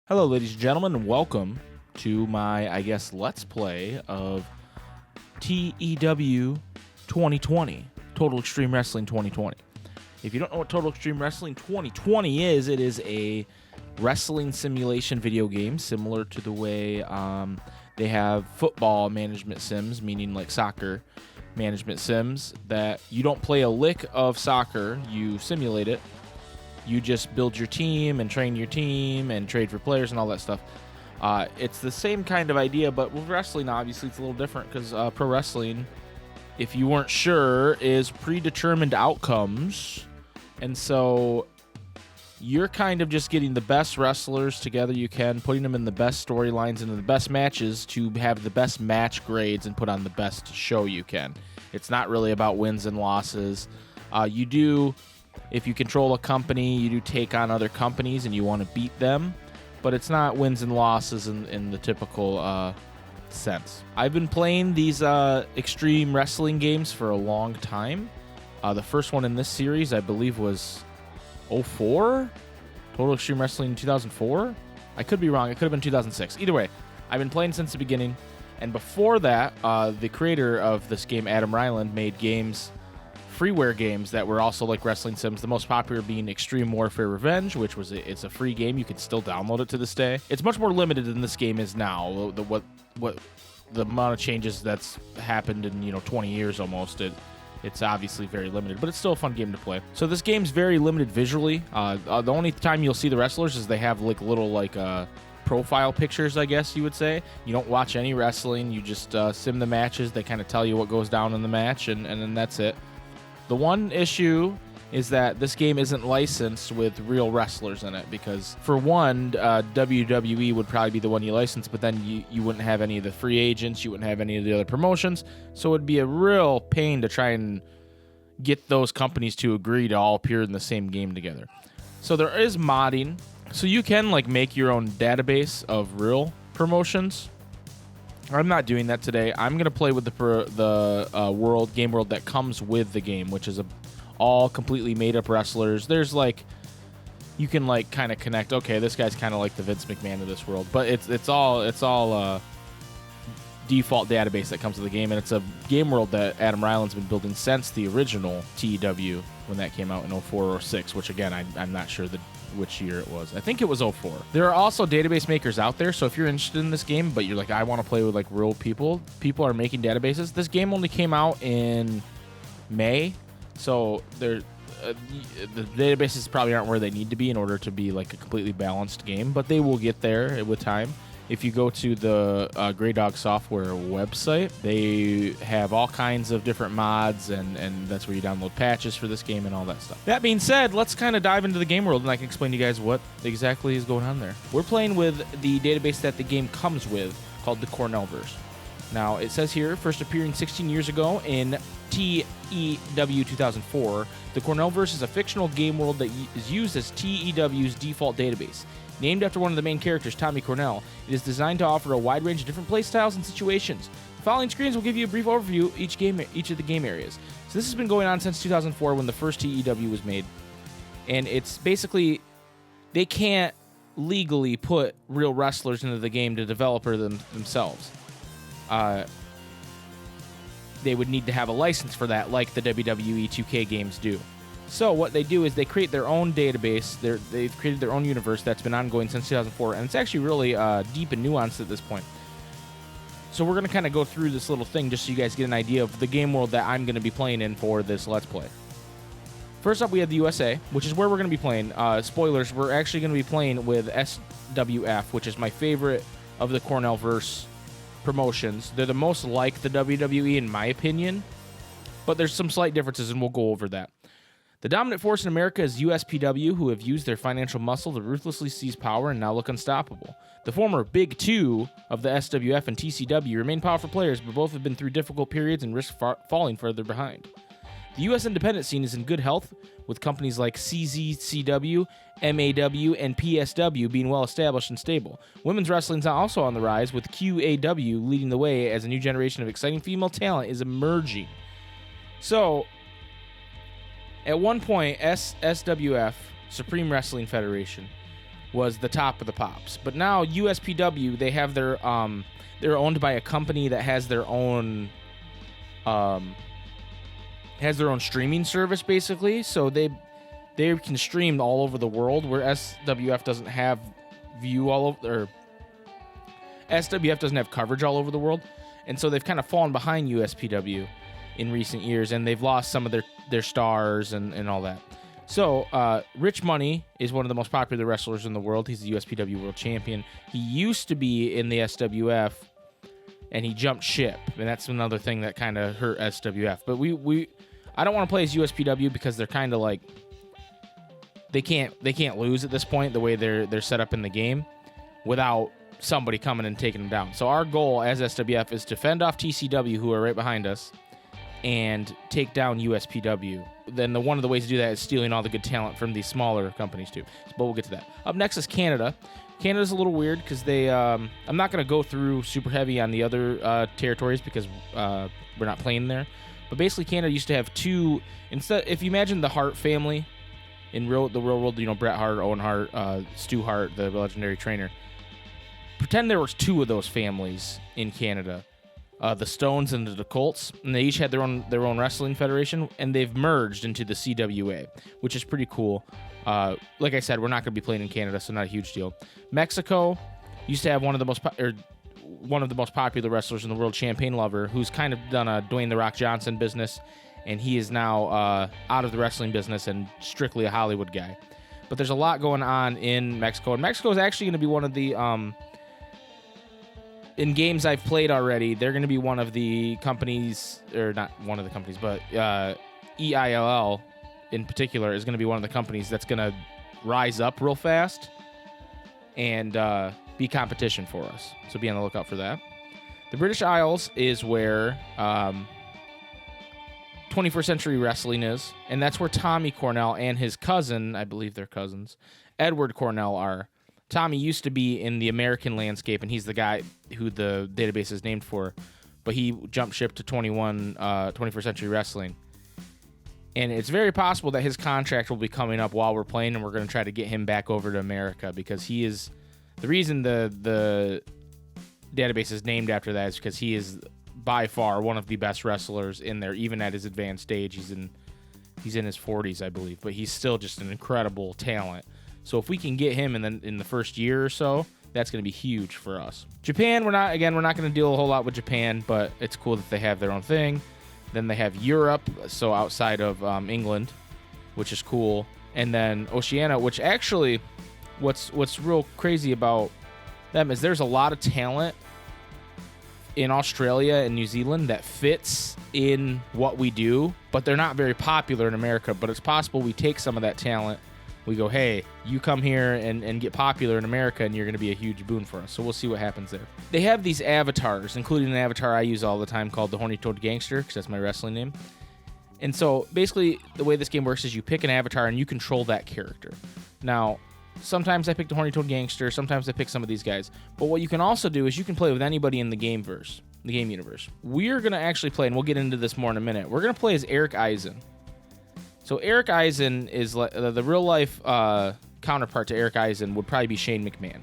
Hello, ladies and gentlemen, and welcome to my, Let's Play of TEW 2020, Total Extreme Wrestling 2020. If you don't know what Total Extreme Wrestling 2020 is, it is a wrestling simulation video game similar to the way they have football management sims, meaning like soccer management sims, that you don't play a lick of soccer, you simulate it. You just build your team and train your team and trade for players and all that stuff. It's the same kind of idea, but with wrestling, obviously, it's a little different because pro wrestling, if you weren't sure, is predetermined outcomes. And so you're kind of just getting the best wrestlers together you can, putting them in the best storylines and in the best matches to have the best match grades and put on the best show you can. It's not really about wins and losses. If you control a company, you do take on other companies and you want to beat them, but it's not wins and losses in the typical sense. I've been playing these extreme wrestling games for a long time. The first one in this series, I believe, was 04? Total Extreme Wrestling 2004? I could be wrong. It could have been 2006. Either way, I've been playing since the beginning. And before that, the creator of this game, Adam Ryland, made freeware games that were also like wrestling sims, the most popular being Extreme Warfare Revenge, which it's a free game. You can still download it to this day. It's much more limited than this game is now. The amount of changes that's happened in 20 years almost, it's obviously very limited, but it's still a fun game to play. So this game's very limited visually. The only time you'll see the wrestlers is they have like little profile pictures, I guess you would say. You don't watch any wrestling. You just sim the matches. They kind of tell you what goes down in the match, and then that's it. The one issue is that this game isn't licensed with real wrestlers in it because, for one, WWE would probably be the one you license, but then you wouldn't have any of the free agents, you wouldn't have any of the other promotions, so it'd be a real pain to try and get those companies to agree to all appear in the same game together. So there is modding, so you can make your own database of real promotions. I'm not doing that today. I'm going to play with the game world that comes with the game, which is all completely made-up wrestlers. There's you can kind of connect, okay, this guy's kind of like the Vince McMahon of this world, but it's all default database that comes with the game, and it's a game world that Adam Ryland's been building since the original TEW when that came out in 04 or 06, which again, I'm not sure which year it was. I think it was 04. There are also database makers out there, so if you're interested in this game, but you're like, I want to play with real people are making databases. This game only came out in May, so the databases probably aren't where they need to be in order to be a completely balanced game, but they will get there with time. If you go to the Grey Dog Software website, they have all kinds of different mods, and that's where you download patches for this game and all that stuff. That being said, let's kind of dive into the game world, and I can explain to you guys what exactly is going on there. We're playing with the database that the game comes with, called the Cornellverse. Now, it says here, first appearing 16 years ago in TEW 2004, the Cornellverse is a fictional game world that is used as TEW's default database. Named after one of the main characters, Tommy Cornell, it is designed to offer a wide range of different playstyles and situations. The following screens will give you a brief overview of each of the game areas. So this has been going on since 2004 when the first TEW was made. And it's basically, they can't legally put real wrestlers into the game to develop themselves. They would need to have a license for that, like the WWE 2K games do. So what they do is they create their own database. They've created their own universe that's been ongoing since 2004, and it's actually really deep and nuanced at this point. So we're going to kind of go through this little thing just so you guys get an idea of the game world that I'm going to be playing in for this Let's Play. First up, we have the USA, which is where we're going to be playing. Spoilers, we're actually going to be playing with SWF, which is my favorite of the Cornellverse promotions. They're the most like the WWE in my opinion, but there's some slight differences, and we'll go over that. The dominant force in America is USPW, who have used their financial muscle to ruthlessly seize power and now look unstoppable. The former Big Two of the SWF and TCW remain powerful players, but both have been through difficult periods and risk falling further behind. The U.S. independent scene is in good health, with companies like CZCW, MAW, and PSW being well established and stable. Women's wrestling is also on the rise, with QAW leading the way as a new generation of exciting female talent is emerging. So, at one point, SWF, Supreme Wrestling Federation, was the top of the pops. But now USPW, they have their they're owned by a company that has their own streaming service, basically. So they can stream all over the world, where SWF doesn't have SWF doesn't have coverage all over the world. And so they've kind of fallen behind USPW in recent years, and they've lost some of their stars and all that. So Rich Money is one of the most popular wrestlers in the world. He's the USPW World Champion. He used to be in the SWF, and he jumped ship, and that's another thing that kind of hurt SWF. But I don't want to play as USPW because they're kind of like they can't lose at this point, the way they're set up in the game, without somebody coming and taking them down. So our goal as SWF is to fend off TCW, who are right behind us, and take down USPW. Then one of the ways to do that is stealing all the good talent from these smaller companies too. But we'll get to that. Up next is Canada. Canada's a little weird because they I'm not going to go through super heavy on the other territories because we're not playing there. But basically Canada used to have two, instead, if you imagine the Hart family in the real world, Bret Hart, Owen Hart, Stu Hart, the legendary trainer. Pretend there was two of those families in Canada. The Stones and the Colts, and they each had their own wrestling federation, and they've merged into the CWA, which is pretty cool. Like I said, we're not going to be playing in Canada, so not a huge deal. Mexico used to have one of the most popular wrestlers in the world, Champagne Lover, who's kind of done a Dwayne "The Rock" Johnson business, and he is now out of the wrestling business and strictly a Hollywood guy. But there's a lot going on in Mexico, and Mexico is actually going to be one of the in games I've played already, they're going to be one of the companies, or not one of the companies, but EILL in particular is going to be one of the companies that's going to rise up real fast and be competition for us. So be on the lookout for that. The British Isles is where 21st Century Wrestling is, and that's where Tommy Cornell and his cousin, I believe they're cousins, Edward Cornell are. Tommy used to be in the American landscape, and he's the guy who the database is named for, but he jumped ship to 21st Century Wrestling. And it's very possible that his contract will be coming up while we're playing, and we're going to try to get him back over to America, because he is the reason the database is named after that is because he is by far one of the best wrestlers in there, even at his advanced age. He's in his 40s, I believe, but he's still just an incredible talent. So if we can get him in the first year or so, that's going to be huge for us. Japan, we're not going to deal a whole lot with Japan, but it's cool that they have their own thing. Then they have Europe, so outside of England, which is cool. And then Oceania, which actually, what's real crazy about them is there's a lot of talent in Australia and New Zealand that fits in what we do, but they're not very popular in America. But it's possible we take some of that talent. We go, hey, you come here and get popular in America, and you're going to be a huge boon for us. So we'll see what happens there. They have these avatars, including an avatar I use all the time called the Horny Toad Gangster, because that's my wrestling name. And so basically the way this game works is you pick an avatar and you control that character. Now, sometimes I pick the Horny Toad Gangster, sometimes I pick some of these guys. But what you can also do is you can play with anybody in the game universe. We're going to actually play, and we'll get into this more in a minute. We're going to play as Eric Eisen. So Eric Eisen is the real-life counterpart to Eric Eisen would probably be Shane McMahon.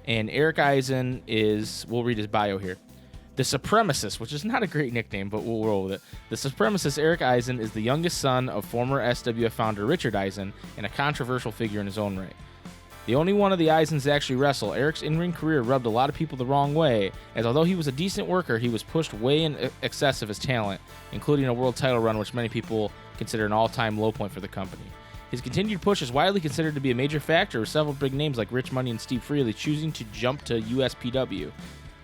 And Eric Eisen is, we'll read his bio here, the Supremacist, which is not a great nickname, but we'll roll with it. The Supremacist Eric Eisen is the youngest son of former SWF founder Richard Eisen and a controversial figure in his own right. The only one of the Eisens to actually wrestle, Eric's in-ring career rubbed a lot of people the wrong way, as although he was a decent worker, he was pushed way in excess of his talent, including a world title run, which many people consider an all-time low point for the company. His continued push is widely considered to be a major factor, with several big names like Rich Money and Steve Freely choosing to jump to USPW.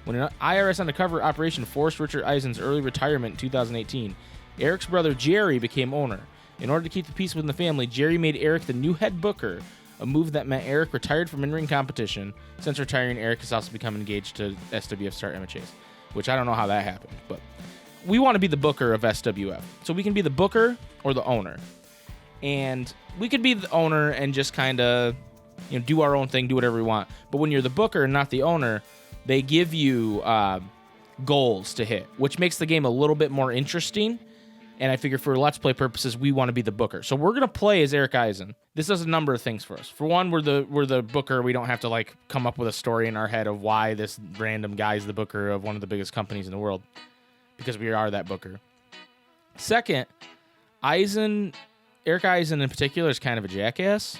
When an IRS undercover operation forced Richard Eisen's early retirement in 2018, Eric's brother Jerry became owner. In order to keep the peace within the family, Jerry made Eric the new head booker, a move that meant Eric retired from in-ring competition. Since retiring, Eric has also become engaged to SWF star Emma Chase, which I don't know how that happened, but we want to be the booker of SWF. So we can be the booker or the owner. And we could be the owner and just kind of, do our own thing, do whatever we want. But when you're the booker and not the owner, they give you goals to hit, which makes the game a little bit more interesting And I figure for Let's Play purposes, we want to be the booker. So we're going to play as Eric Eisen. This does a number of things for us. For one, we're the booker. We don't have to like come up with a story in our head of why this random guy is the booker of one of the biggest companies in the world, because we are that booker. Second, Eric Eisen in particular is kind of a jackass.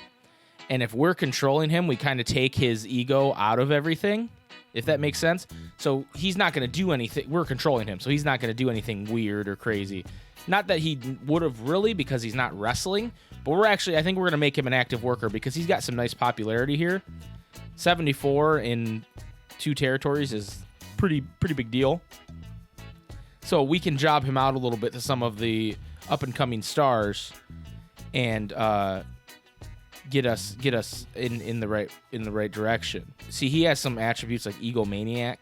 And if we're controlling him, we kind of take his ego out of everything, if that makes sense. So he's not going to do anything. We're controlling him, so he's not going to do anything weird or crazy. Not that he would have really, because he's not wrestling, but I think we're going to make him an active worker because he's got some nice popularity here. 74 in 2 territories is pretty big deal. So we can job him out a little bit to some of the up-and-coming stars and get us in the right direction. See, he has some attributes like egomaniac.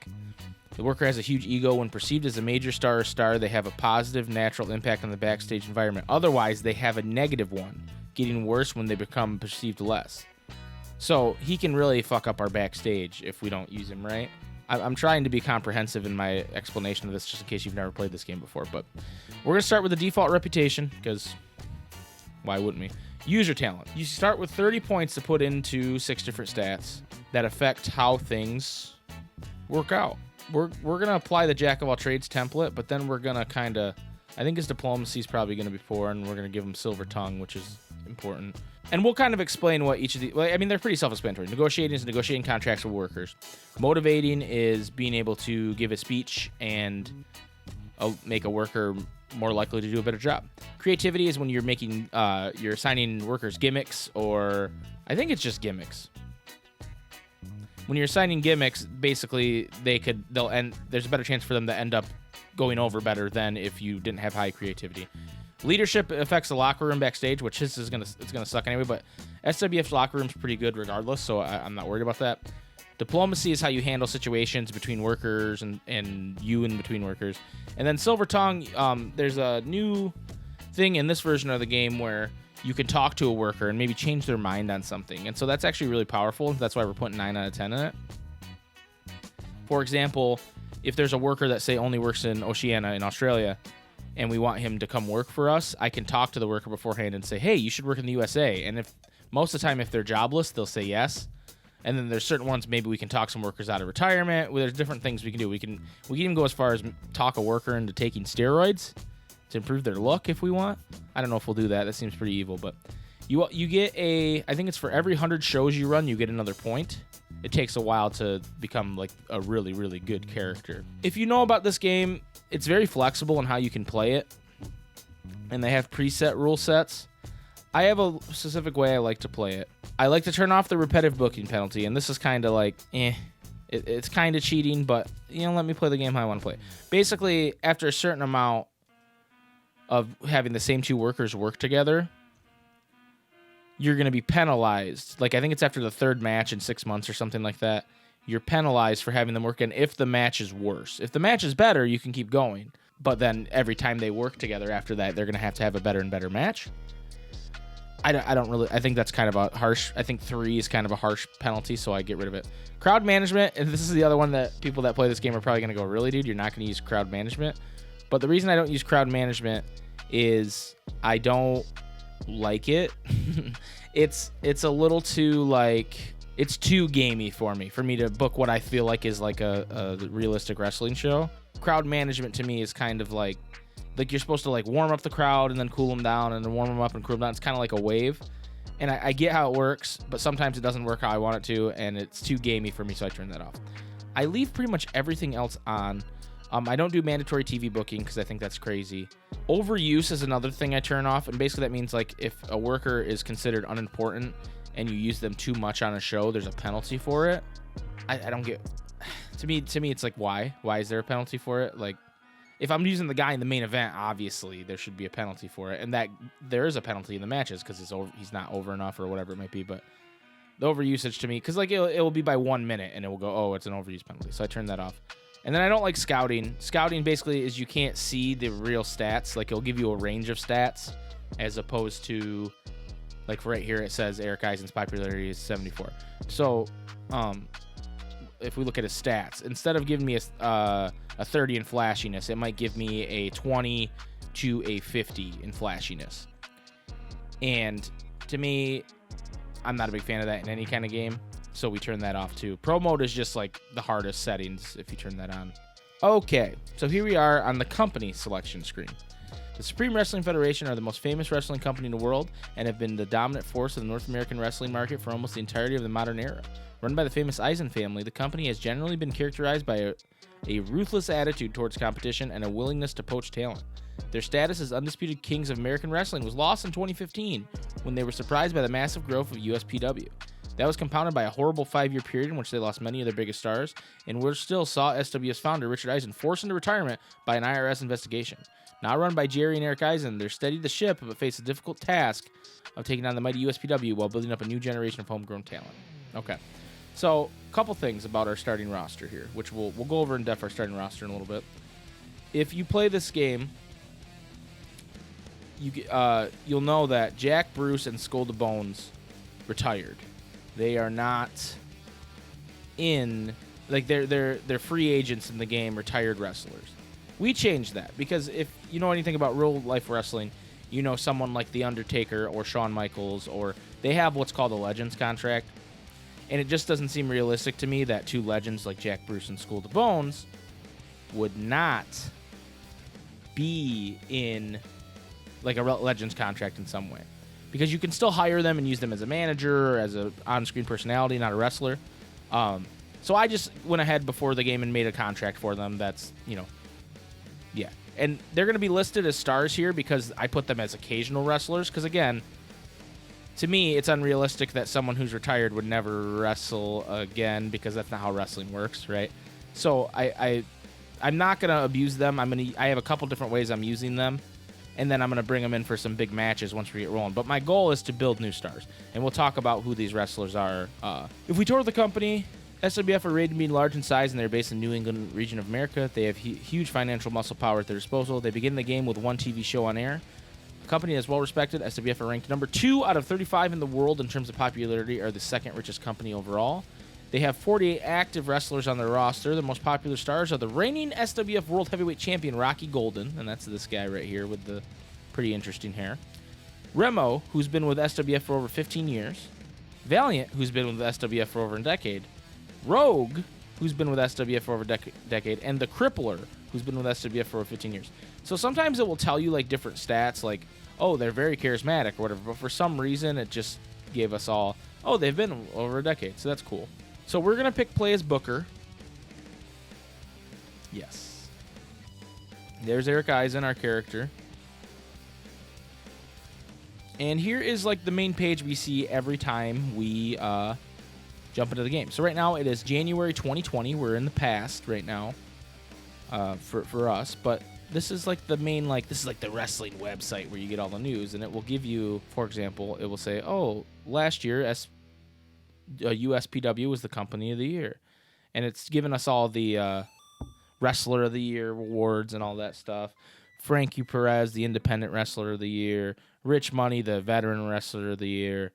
The worker has a huge ego. When perceived as a major star or star, they have a positive natural impact on the backstage environment. Otherwise, they have a negative one, getting worse when they become perceived less. So he can really fuck up our backstage if we don't use him right. I'm trying to be comprehensive in my explanation of this, just in case you've never played this game before. But we're going to start with the default reputation, because why wouldn't we? User talent. You start with 30 points to put into 6 different stats that affect how things work out. We're going to apply the Jack of all trades template, but then we're going to kind of, I think his diplomacy is probably going to be 4, and we're going to give him silver tongue, which is important. And we'll kind of explain what each of the, well, I mean, they're pretty self-explanatory. Negotiating is negotiating contracts with workers. Motivating is being able to give a speech and make a worker more likely to do a better job. Creativity is when you're making, you're assigning workers gimmicks, or I think it's just gimmicks. When you're assigning gimmicks, basically there's a better chance for them to end up going over better than if you didn't have high creativity. Leadership affects the locker room backstage, which it's gonna suck anyway, but SWF's locker room's pretty good regardless, so I'm not worried about that. Diplomacy is how you handle situations between workers and you in between workers. And then Silver Tongue, there's a new thing in this version of the game where you can talk to a worker and maybe change their mind on something. And so that's actually really powerful. That's why we're putting 9 out of 10 in it. For example, if there's a worker that, say, only works in Oceania in Australia, and we want him to come work for us, I can talk to the worker beforehand and say, hey, you should work in the USA. And if most of the time, if they're jobless, they'll say yes. And then there's certain ones, maybe we can talk some workers out of retirement. Well, there's different things we can do. We can even go as far as talk a worker into taking steroids to improve their look if we want. I don't know if we'll do that. That seems pretty evil, but you get I think it's for every 100 shows you run, you get another point. It takes a while to become like a really, really good character. If you know about this game, it's very flexible in how you can play it, and they have preset rule sets. I have a specific way I like to play it. I like to turn off the repetitive booking penalty, and this is kind of like, it's kind of cheating, but, let me play the game how I want to play. Basically, after a certain amount of having the same 2 workers work together, you're going to be penalized. Like, I think it's after the 3rd match in 6 months or something like that. You're penalized for having them work in if the match is worse. If the match is better, you can keep going. But then every time they work together after that, they're going to have a better and better match. I think that's kind of a harsh. I think 3 is kind of a harsh penalty, so I get rid of it. Crowd management, and this is the other one that people that play this game are probably going to go, really, dude? You're not going to use crowd management? But the reason I don't use crowd management is I don't like it. It's a little too, like, it's too gamey for me to book what I feel like is like a realistic wrestling show. Crowd management to me is kind of like you're supposed to like warm up the crowd and then cool them down and then warm them up and cool them down. It's kind of like a wave. And I get how it works, but sometimes it doesn't work how I want it to, and it's too gamey for me, so I turn that off. I leave pretty much everything else on. I don't do mandatory TV booking because I think that's crazy. Overuse is another thing I turn off, and basically that means like if a worker is considered unimportant and you use them too much on a show, there's a penalty for it. I don't get... To me, it's like, why? Why is there a penalty for it? Like, if I'm using the guy in the main event, obviously there should be a penalty for it, and that there is a penalty in the matches because he's not over enough or whatever it might be. But the overusage to me, because like it will be by 1 minute and it will go, oh, it's an overuse penalty, so I turn that off. And then I don't like scouting. Scouting basically is you can't see the real stats. Like it'll give you a range of stats as opposed to like right here it says Eric Eisen's popularity is 74. So if we look at his stats, instead of giving me a 30 in flashiness, it might give me a 20 to a 50 in flashiness. And to me, I'm not a big fan of that in any kind of game, so we turn that off too. Pro mode is just like the hardest settings if you turn that on. Okay, so here we are on the company selection screen. The Supreme Wrestling Federation are the most famous wrestling company in the world and have been the dominant force of the North American wrestling market for almost the entirety of the modern era. Run by the famous Eisen family, the company has generally been characterized by a ruthless attitude towards competition and a willingness to poach talent. Their status as undisputed kings of American wrestling was lost in 2015 when they were surprised by the massive growth of USPW. That was compounded by a horrible 5-year period in which they lost many of their biggest stars, and which still saw SWF's founder, Richard Eisen, forced into retirement by an IRS investigation. Now run by Jerry and Eric Eisen, they're steadied the ship but face a difficult task of taking on the mighty USPW while building up a new generation of homegrown talent. Okay, so a couple things about our starting roster here, which we'll go over in depth our starting roster in a little bit. If you play this game, you'll know that Jack, Bruce, and Skull to Bones retired. They are not in, like, they're free agents in the game, retired wrestlers. We changed that because if you know anything about real life wrestling, you know someone like The Undertaker or Shawn Michaels, or they have what's called a Legends contract, and it just doesn't seem realistic to me that two legends like Jack, Bruce, and Skull to Bones would not be in like a Legends contract in some way, because you can still hire them and use them as a manager or as a on-screen personality, not a wrestler. So I just went ahead before the game and made a contract for them. That's, yeah. And they're going to be listed as stars here because I put them as occasional wrestlers. Because again, to me, it's unrealistic that someone who's retired would never wrestle again, because that's not how wrestling works, right? So I'm not going to abuse them. I have a couple different ways I'm using them, and then I'm going to bring them in for some big matches once we get rolling. But my goal is to build new stars, and we'll talk about who these wrestlers are. If we tour the company, SWF are rated to be large in size, and they're based in the New England region of America. They have huge financial muscle power at their disposal. They begin the game with one TV show on air. The company is well respected. SWF are ranked number 2 out of 35 in the world in terms of popularity, are the second richest company overall. They have 48 active wrestlers on their roster. The most popular stars are the reigning SWF World Heavyweight Champion Rocky Golden, and that's this guy right here with the pretty interesting hair. Remo, who's been with SWF for over 15 years. Valiant, who's been with SWF for over a decade. Rogue, who's been with SWF for over a decade. And the Crippler, who's been with SWF for over 15 years. So sometimes it will tell you like different stats, like, oh, they're very charismatic or whatever, but for some reason it just gave us all, oh, they've been over a decade, so that's cool. So we're going to pick play as Booker. Yes. There's Eric Eisen, our character. And here is like the main page we see every time we jump into the game. So right now it is January 2020. We're in the past right now for us. But this is like the main, like, this is like the wrestling website where you get all the news. And it will give you, for example, it will say, oh, last year USPW was the company of the year. And it's given us all the Wrestler of the Year awards and all that stuff. Frankie Perez, the Independent Wrestler of the Year. Rich Money, the Veteran Wrestler of the Year.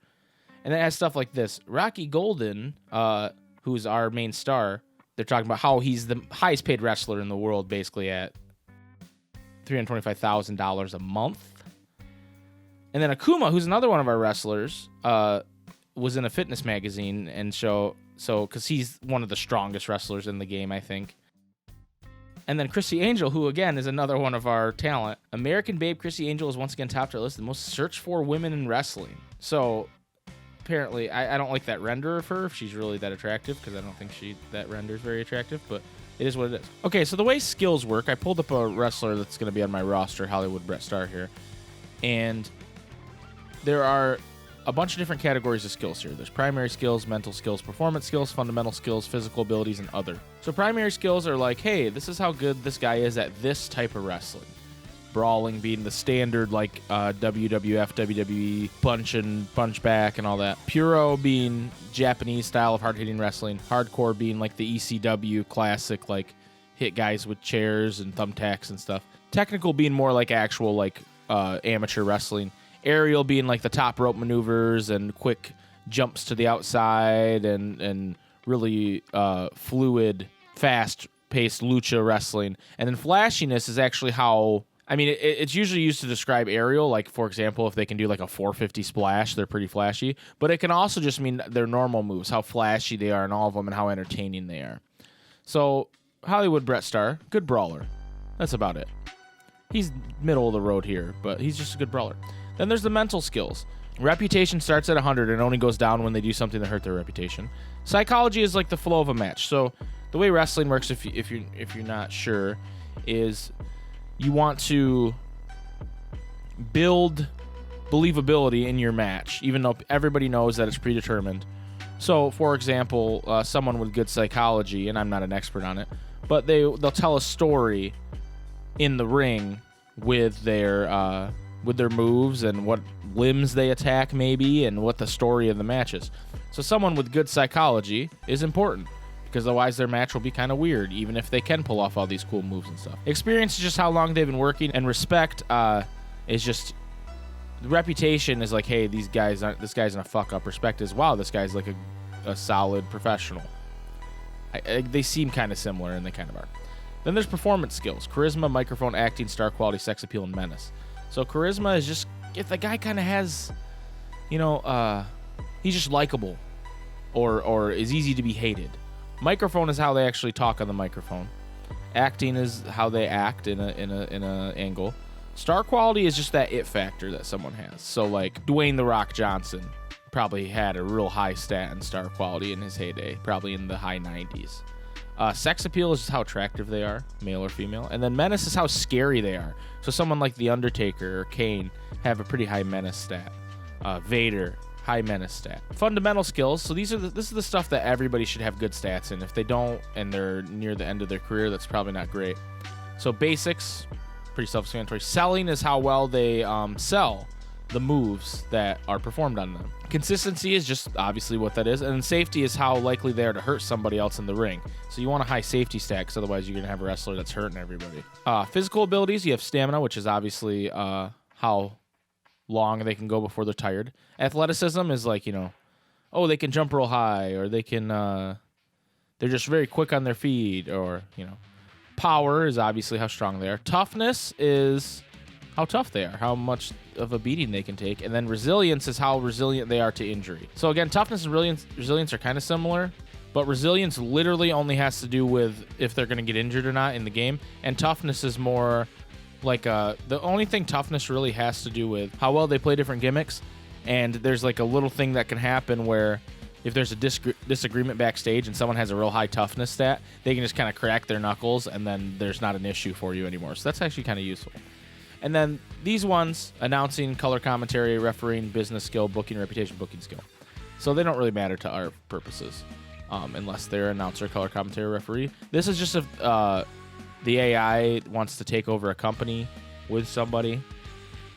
And it has stuff like this. Rocky Golden, who's our main star, they're talking about how he's the highest paid wrestler in the world, basically at $325,000 a month. And then Akuma, who's another one of our wrestlers, was in a fitness magazine and show, so because he's one of the strongest wrestlers in the game, I think. And then Chrissy Angel, who again is another one of our talent. American Babe Chrissy Angel is once again topped our list, the most searched for women in wrestling. So apparently, I don't like that render of her, if she's really that attractive, because I don't think that render is very attractive, but it is what it is. Okay, so the way skills work, I pulled up a wrestler that's going to be on my roster, Hollywood Brett Starr here, and there are a bunch of different categories of skills here. There's primary skills, mental skills, performance skills, fundamental skills, physical abilities, and other. So primary skills are like, hey, this is how good this guy is at this type of wrestling. Brawling being the standard, like WWF, WWE, punch and punch back and all that. Puro being Japanese style of hard-hitting wrestling. Hardcore being like the ECW classic, like hit guys with chairs and thumbtacks and stuff. Technical being more like actual, like amateur wrestling. Aerial being like the top rope maneuvers and quick jumps to the outside and really fluid, fast-paced lucha wrestling. And then flashiness is actually how... I mean, it's usually used to describe aerial. Like, for example, if they can do like a 450 splash, they're pretty flashy. But it can also just mean their normal moves, how flashy they are in all of them and how entertaining they are. So, Hollywood Bret Starr, good brawler. That's about it. He's middle of the road here, but he's just a good brawler. Then there's the mental skills. Reputation starts at 100 and only goes down when they do something to hurt their reputation. Psychology is like the flow of a match. So the way wrestling works, if you're not sure, is you want to build believability in your match, even though everybody knows that it's predetermined. So, for example, someone with good psychology, and I'm not an expert on it, but they'll tell a story in the ring with their moves and what limbs they attack maybe and what the story of the match is. So someone with good psychology is important because otherwise their match will be kind of weird even if they can pull off all these cool moves and stuff. Experience is just how long they've been working, and respect is just the reputation is like, hey, this guy's gonna fuck up. Respect is, wow, this guy's like a solid professional. They seem kind of similar, and they kind of are. Then there's performance skills: charisma, microphone, acting, star quality, sex appeal, and menace. So charisma is just if the guy kind of has, he's just likable, or is easy to be hated. Microphone is how they actually talk on the microphone. Acting is how they act in a angle. Star quality is just that it factor that someone has. So like Dwayne "The Rock" Johnson probably had a real high stat in star quality in his heyday, probably in the high 90s. Sex appeal is just how attractive they are, male or female. And then menace is how scary they are. So someone like The Undertaker or Kane have a pretty high menace stat. Vader, high menace stat. Fundamental skills. So this is the stuff that everybody should have good stats in. If they don't and they're near the end of their career, that's probably not great. So basics, pretty self-explanatory. Selling is how well they sell the moves that are performed on them. Consistency is just obviously what that is. And then safety is how likely they are to hurt somebody else in the ring. So you want a high safety stat, because otherwise you're going to have a wrestler that's hurting everybody. Physical abilities, you have stamina, which is obviously how long they can go before they're tired. Athleticism is like, they can jump real high, or they can, they're just very quick on their feet, or, Power is obviously how strong they are. Toughness is how tough they are, how much of a beating they can take. And then resilience is how resilient they are to injury. So again, toughness and resilience are kind of similar, but resilience literally only has to do with if they're going to get injured or not in the game. And toughness is more like the only thing toughness really has to do with how well they play different gimmicks. And there's like a little thing that can happen where if there's a disagreement backstage and someone has a real high toughness stat, they can just kind of crack their knuckles and then there's not an issue for you anymore. So that's actually kind of useful. And then these ones, announcing, color commentary, refereeing, business skill, booking, reputation, booking skill. So they don't really matter to our purposes unless they're announcer, color commentary, referee. This is just if the AI wants to take over a company with somebody,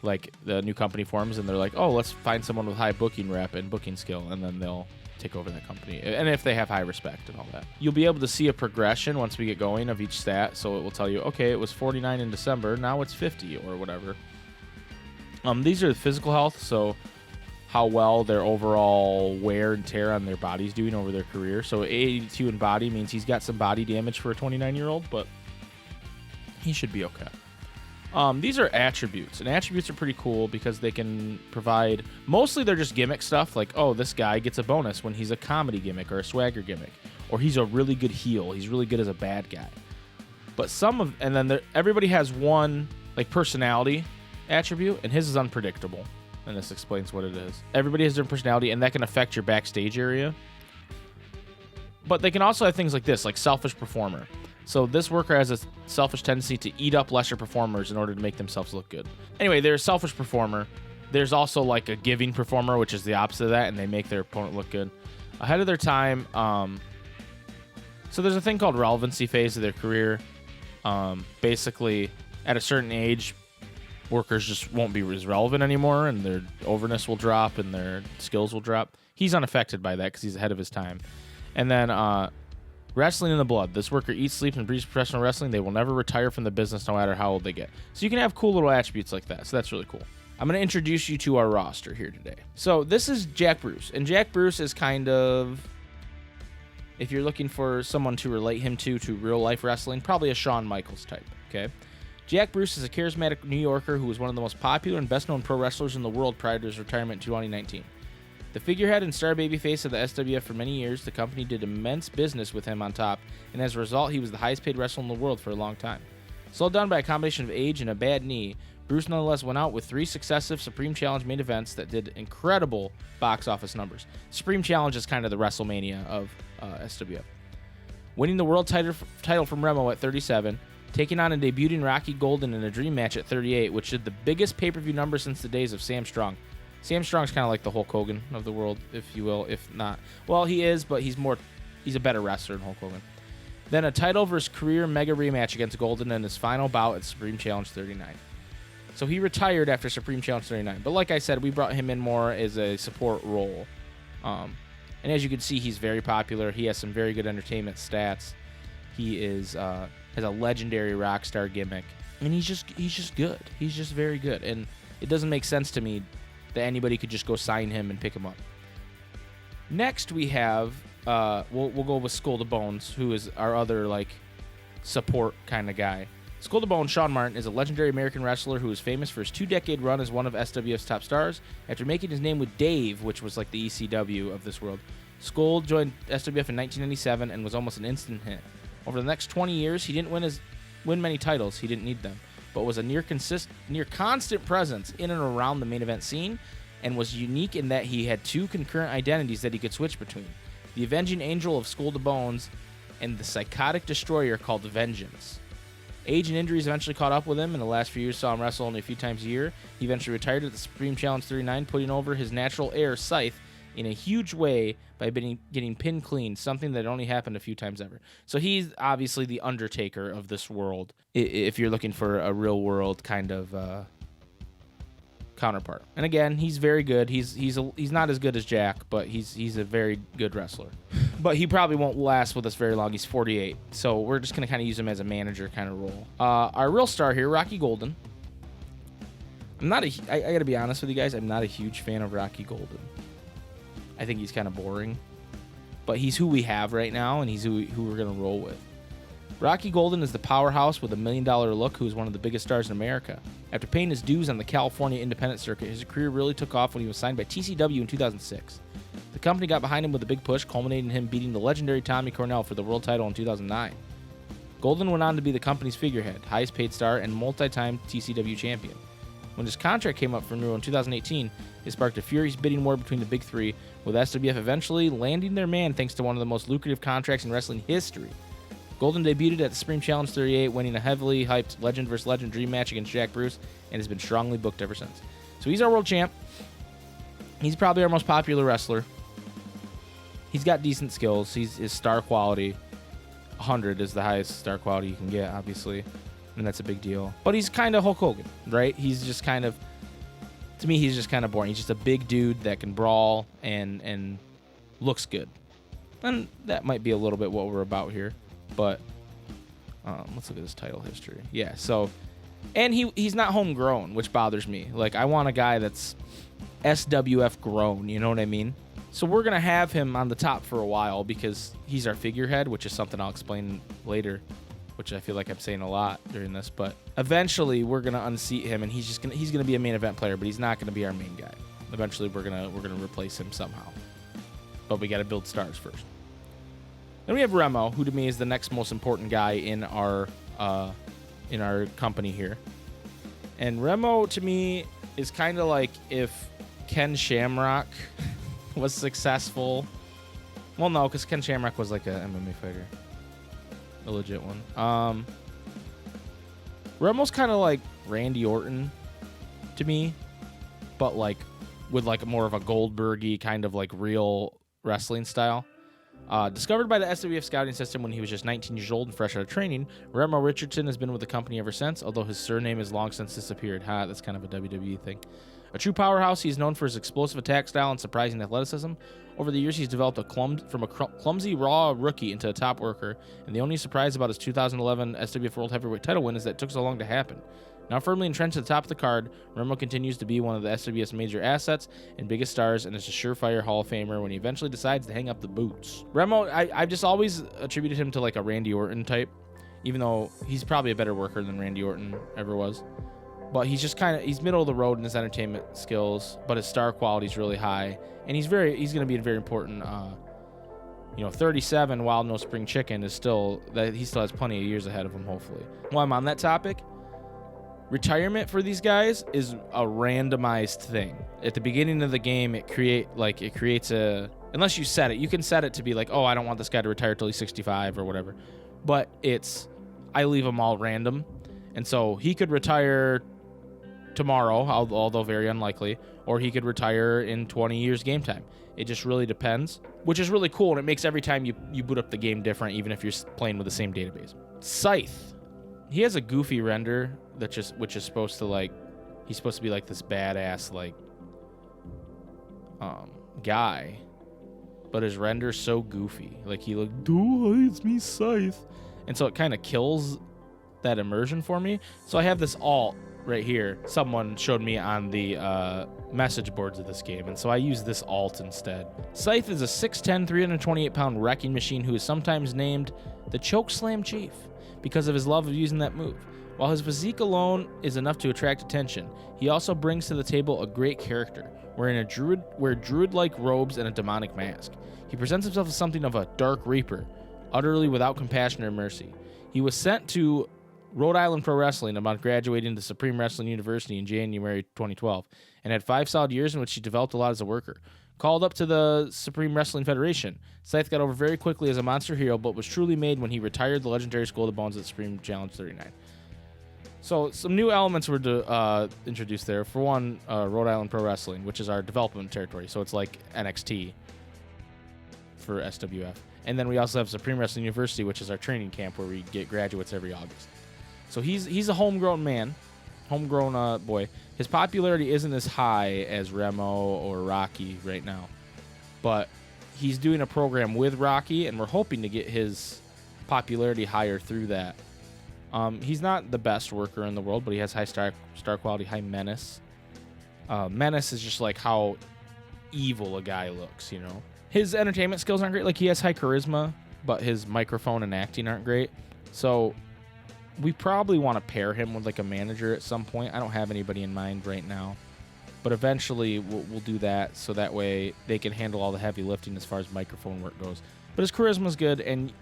like the new company forms, and they're like, oh, let's find someone with high booking rep and booking skill, and then they'll take over that company. And if they have high respect and all that. You'll be able to see a progression once we get going of each stat. So it will tell you, okay, it was 49 in December, now it's 50 or whatever. These are the physical health, so how well their overall wear and tear on their body's doing over their career. So 82 in body means he's got some body damage for a 29-year-old, but he should be okay. These are attributes, and attributes are pretty cool because they can provide, mostly they're just gimmick stuff, like, oh, this guy gets a bonus when he's a comedy gimmick or a swagger gimmick, or he's a really good heel, he's really good as a bad guy. But everybody has one, like, personality attribute, and his is unpredictable, and this explains what it is. Everybody has their personality, and that can affect your backstage area. But they can also have things like this, like selfish performer. So this worker has a selfish tendency to eat up lesser performers in order to make themselves look good. Anyway, there's a selfish performer. There's also like a giving performer, which is the opposite of that, and they make their opponent look good. Ahead of their time, so there's a thing called relevancy phase of their career. Basically, at a certain age, workers just won't be as relevant anymore, and their overness will drop, and their skills will drop. He's unaffected by that because he's ahead of his time. And then wrestling in the blood. This worker eats, sleeps, and breathes professional wrestling. They will never retire from the business no matter how old they get. So you can have cool little attributes like that. So that's really cool. I'm going to introduce you to our roster here today. So this is Jack Bruce. And Jack Bruce is kind of If you're looking for someone to relate him to real life wrestling, probably a Shawn Michaels type. Okay. Jack Bruce is a charismatic New Yorker who was one of the most popular and best known pro wrestlers in the world prior to his retirement in 2019. The figurehead and star babyface of the SWF for many years, the company did immense business with him on top, and as a result, he was the highest paid wrestler in the world for a long time. Slowed down by a combination of age and a bad knee, Bruce nonetheless went out with 3 successive Supreme Challenge main events that did incredible box office numbers. Supreme Challenge is kind of the WrestleMania of SWF. Winning the world title from Remo at 37, taking on and debuting Rocky Golden in a dream match at 38, which did the biggest pay-per-view number since the days of Sam Strong. Sam Strong's kind of like the Hulk Hogan of the world, if you will, if not. Well, he is, but he's a better wrestler than Hulk Hogan. Then a title versus career mega rematch against Golden in his final bout at Supreme Challenge 39. So he retired after Supreme Challenge 39. But like I said, we brought him in more as a support role. And as you can see, he's very popular. He has some very good entertainment stats. He has a legendary rock star gimmick. And he's just good. He's just very good. And it doesn't make sense to me that anybody could just go sign him and pick him up. Next we have, we'll go with Skull to Bones, who is our other like support kind of guy. Skull to Bones, Sean Martin, is a legendary American wrestler who is famous for his 2-decade run as one of SWF's top stars. After making his name with Dave, which was like the ECW of this world, Skull joined SWF in 1997 and was almost an instant hit. Over the next 20 years, he didn't win many titles. He didn't need them, but was a near constant presence in and around the main event scene, and was unique in that he had 2 concurrent identities that he could switch between: the Avenging Angel of Skull to Bones and the Psychotic Destroyer called Vengeance. Age and injuries eventually caught up with him. In the last few years, saw him wrestle only a few times a year. He eventually retired at the Supreme Challenge 39, putting over his natural heir, Scythe, in a huge way by getting pinned clean, something that only happened a few times ever. So he's obviously the Undertaker of this world, if you're looking for a real-world kind of counterpart. And again, he's very good. He's not as good as Jack, but he's a very good wrestler. But he probably won't last with us very long. He's 48, so we're just gonna kind of use him as a manager kind of role. Our real star here, Rocky Golden. I gotta be honest with you guys. I'm not a huge fan of Rocky Golden. I think he's kind of boring, but he's who we have right now, and he's who we're gonna roll with. Rocky Golden is the powerhouse with a $1 million look who is one of the biggest stars in America. After paying his dues on the California independent circuit, his career really took off when he was signed by TCW in 2006. The company got behind him with a big push, culminating in him beating the legendary Tommy Cornell for the world title in 2009. Golden went on to be the company's figurehead, highest paid star, and multi-time TCW champion. When his contract came up for renewal in 2018, it sparked a furious bidding war between the big three, with SWF eventually landing their man thanks to one of the most lucrative contracts in wrestling history. Golden debuted at the Supreme Challenge 38, winning a heavily hyped Legend vs. Legend dream match against Jack Bruce, and has been strongly booked ever since. So he's our world champ. He's probably our most popular wrestler. He's got decent skills. His star quality, 100 is the highest star quality you can get, obviously, and that's a big deal. But he's kind of Hulk Hogan, right? He's just kind of, to me, he's just kind of boring. He's just a big dude that can brawl and looks good. And that might be a little bit what we're about here. But let's look at his title history. Yeah, so, and he's not homegrown, which bothers me. Like, I want a guy that's SWF grown, you know what I mean? So we're going to have him on the top for a while because he's our figurehead, which is something I'll explain later, which I feel like I'm saying a lot during this. But eventually we're going to unseat him, and he's going to be a main event player, but he's not going to be our main guy. Eventually we're going to replace him somehow. But we got to build stars first. Then we have Remo, who to me is the next most important guy in our company here. And Remo to me is kind of like if Ken Shamrock was successful. Well, no, because Ken Shamrock was like a MMA fighter, a legit one. Remo's kind of like Randy Orton to me, but like with like more of a Goldbergy kind of like real wrestling style. Discovered by the SWF scouting system when he was just 19 years old and fresh out of training, Remo Richardson has been with the company ever since, although his surname has long since disappeared. That's kind of a WWE thing. A true powerhouse, he's known for his explosive attack style and surprising athleticism. Over the years, he's developed from a clumsy, raw rookie into a top worker, and the only surprise about his 2011 SWF World Heavyweight title win is that it took so long to happen. Now firmly entrenched at the top of the card, Remo continues to be one of the SWS major assets and biggest stars, and is a surefire Hall of Famer when he eventually decides to hang up the boots. Remo, I've just always attributed him to like a Randy Orton type, even though he's probably a better worker than Randy Orton ever was. But he's just he's middle of the road in his entertainment skills, but his star quality is really high, and he's going to be a very important. 37 Wild No Spring Chicken is still that he still has plenty of years ahead of him, hopefully. While I'm on that topic, retirement for these guys is a randomized thing. At the beginning of the game, it creates a, unless you set it, you can set it to be like, oh, I don't want this guy to retire till he's 65 or whatever. But I leave them all random, and so he could retire tomorrow, although very unlikely, or he could retire in 20 years game time. It just really depends, which is really cool, and it makes every time you boot up the game different, even if you're playing with the same database. Scythe. He has a goofy render which is supposed to he's supposed to be like this badass guy, but his render's so goofy. Like he it's me, Scythe, and so it kind of kills that immersion for me. So I have this alt right here. Someone showed me on the message boards of this game, and so I use this alt instead. Scythe is a 6'10", 328-pound wrecking machine who is sometimes named the Chokeslam Chief because of his love of using that move. While his physique alone is enough to attract attention, he also brings to the table a great character, wearing druid-like robes and a demonic mask. He presents himself as something of a Dark Reaper, utterly without compassion or mercy. He was sent to Rhode Island Pro Wrestling upon graduating to Supreme Wrestling University in January 2012, and had 5 solid years in which he developed a lot as a worker. Called up to the Supreme Wrestling Federation, Scythe got over very quickly as a monster hero, but was truly made when he retired the legendary School of the Bones at Supreme Challenge 39. So some new elements were introduced there. For one, Rhode Island Pro Wrestling, which is our development territory, so it's like NXT for SWF. And then we also have Supreme Wrestling University, which is our training camp where we get graduates every August. So he's a homegrown boy. His popularity isn't as high as Remo or Rocky right now, but he's doing a program with Rocky, and we're hoping to get his popularity higher through that. He's not the best worker in the world, but he has high star quality, high menace. Menace is just like how evil a guy looks, you know. His entertainment skills aren't great. Like, he has high charisma, but his microphone and acting aren't great. So we probably want to pair him with like a manager at some point. I don't have anybody in mind right now, but eventually we'll do that, so that way they can handle all the heavy lifting as far as microphone work goes. But his charisma's good, and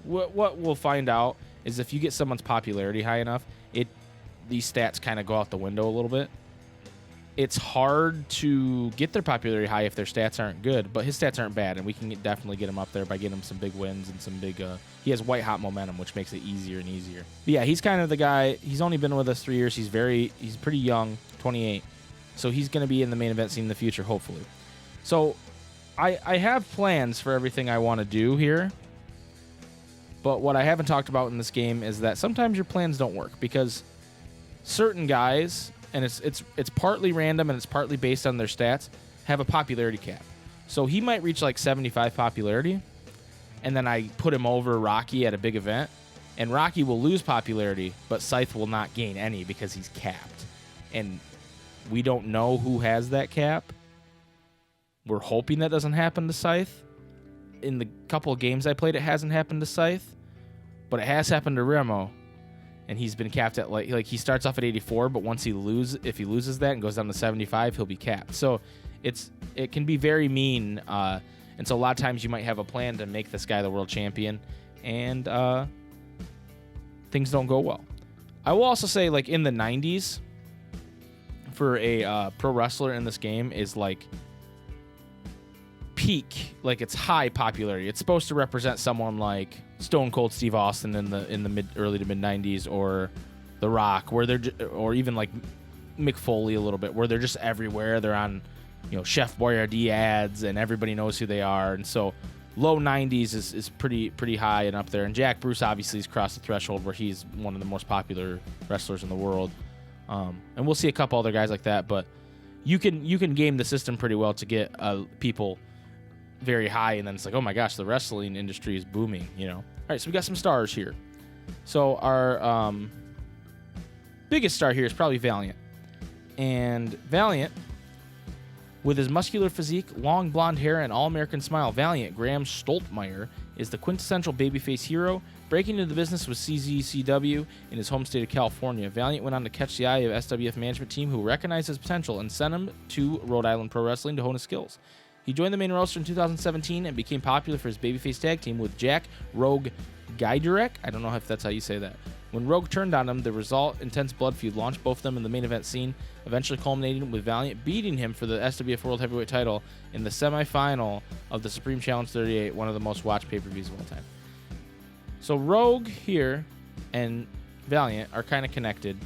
what we'll find out is if you get someone's popularity high enough, these stats kind of go out the window a little bit. It's hard to get their popularity high if their stats aren't good, but his stats aren't bad, and we can definitely get him up there by getting him some big wins and some big... he has white-hot momentum, which makes it easier and easier. But yeah, he's kind of the guy. He's only been with us 3 years. He's pretty young, 28. So he's going to be in the main event scene in the future, hopefully. So I have plans for everything I want to do here, but what I haven't talked about in this game is that sometimes your plans don't work, because certain guys... and it's partly random and it's partly based on their stats, have a popularity cap. So he might reach like 75 popularity, and then I put him over Rocky at a big event, and Rocky will lose popularity, but Scythe will not gain any because he's capped. And we don't know who has that cap. We're hoping that doesn't happen to Scythe. In the couple of games I played, it hasn't happened to Scythe, but it has happened to Remo. And he's been capped at like he starts off at 84, but if he loses that and goes down to 75, he'll be capped. So it can be very mean, and so a lot of times you might have a plan to make this guy the world champion, and things don't go well. I will also say, like, in the 90s, for a pro wrestler in this game is like peak, like it's high popularity. It's supposed to represent someone like Stone Cold Steve Austin in the early to mid 90s, or The Rock, or even like Mick Foley a little bit, where they're just everywhere. They're on, Chef Boyardee ads, and everybody knows who they are. And so low 90s is pretty high and up there. And Jack Bruce obviously has crossed the threshold where he's one of the most popular wrestlers in the world. And we'll see a couple other guys like that, but you can game the system pretty well to get people very high, and then it's like, oh my gosh, the wrestling industry is booming, All right, so we got some stars here. So our biggest star here is probably Valiant. And Valiant, with his muscular physique, long blonde hair, and all-American smile, Valiant, Graham Stoltmeyer, is the quintessential babyface hero. Breaking into the business with CZCW in his home state of California, Valiant went on to catch the eye of SWF management team, who recognized his potential and sent him to Rhode Island Pro Wrestling to hone his skills. He joined the main roster in 2017 and became popular for his babyface tag team with Jack Rogue Gaiderek. I don't know if that's how you say that. When Rogue turned on him, the result, intense blood feud, launched both of them in the main event scene, eventually culminating with Valiant beating him for the SWF World Heavyweight title in the semifinal of the Supreme Challenge 38, one of the most watched pay-per-views of all time. So Rogue here and Valiant are kind of connected.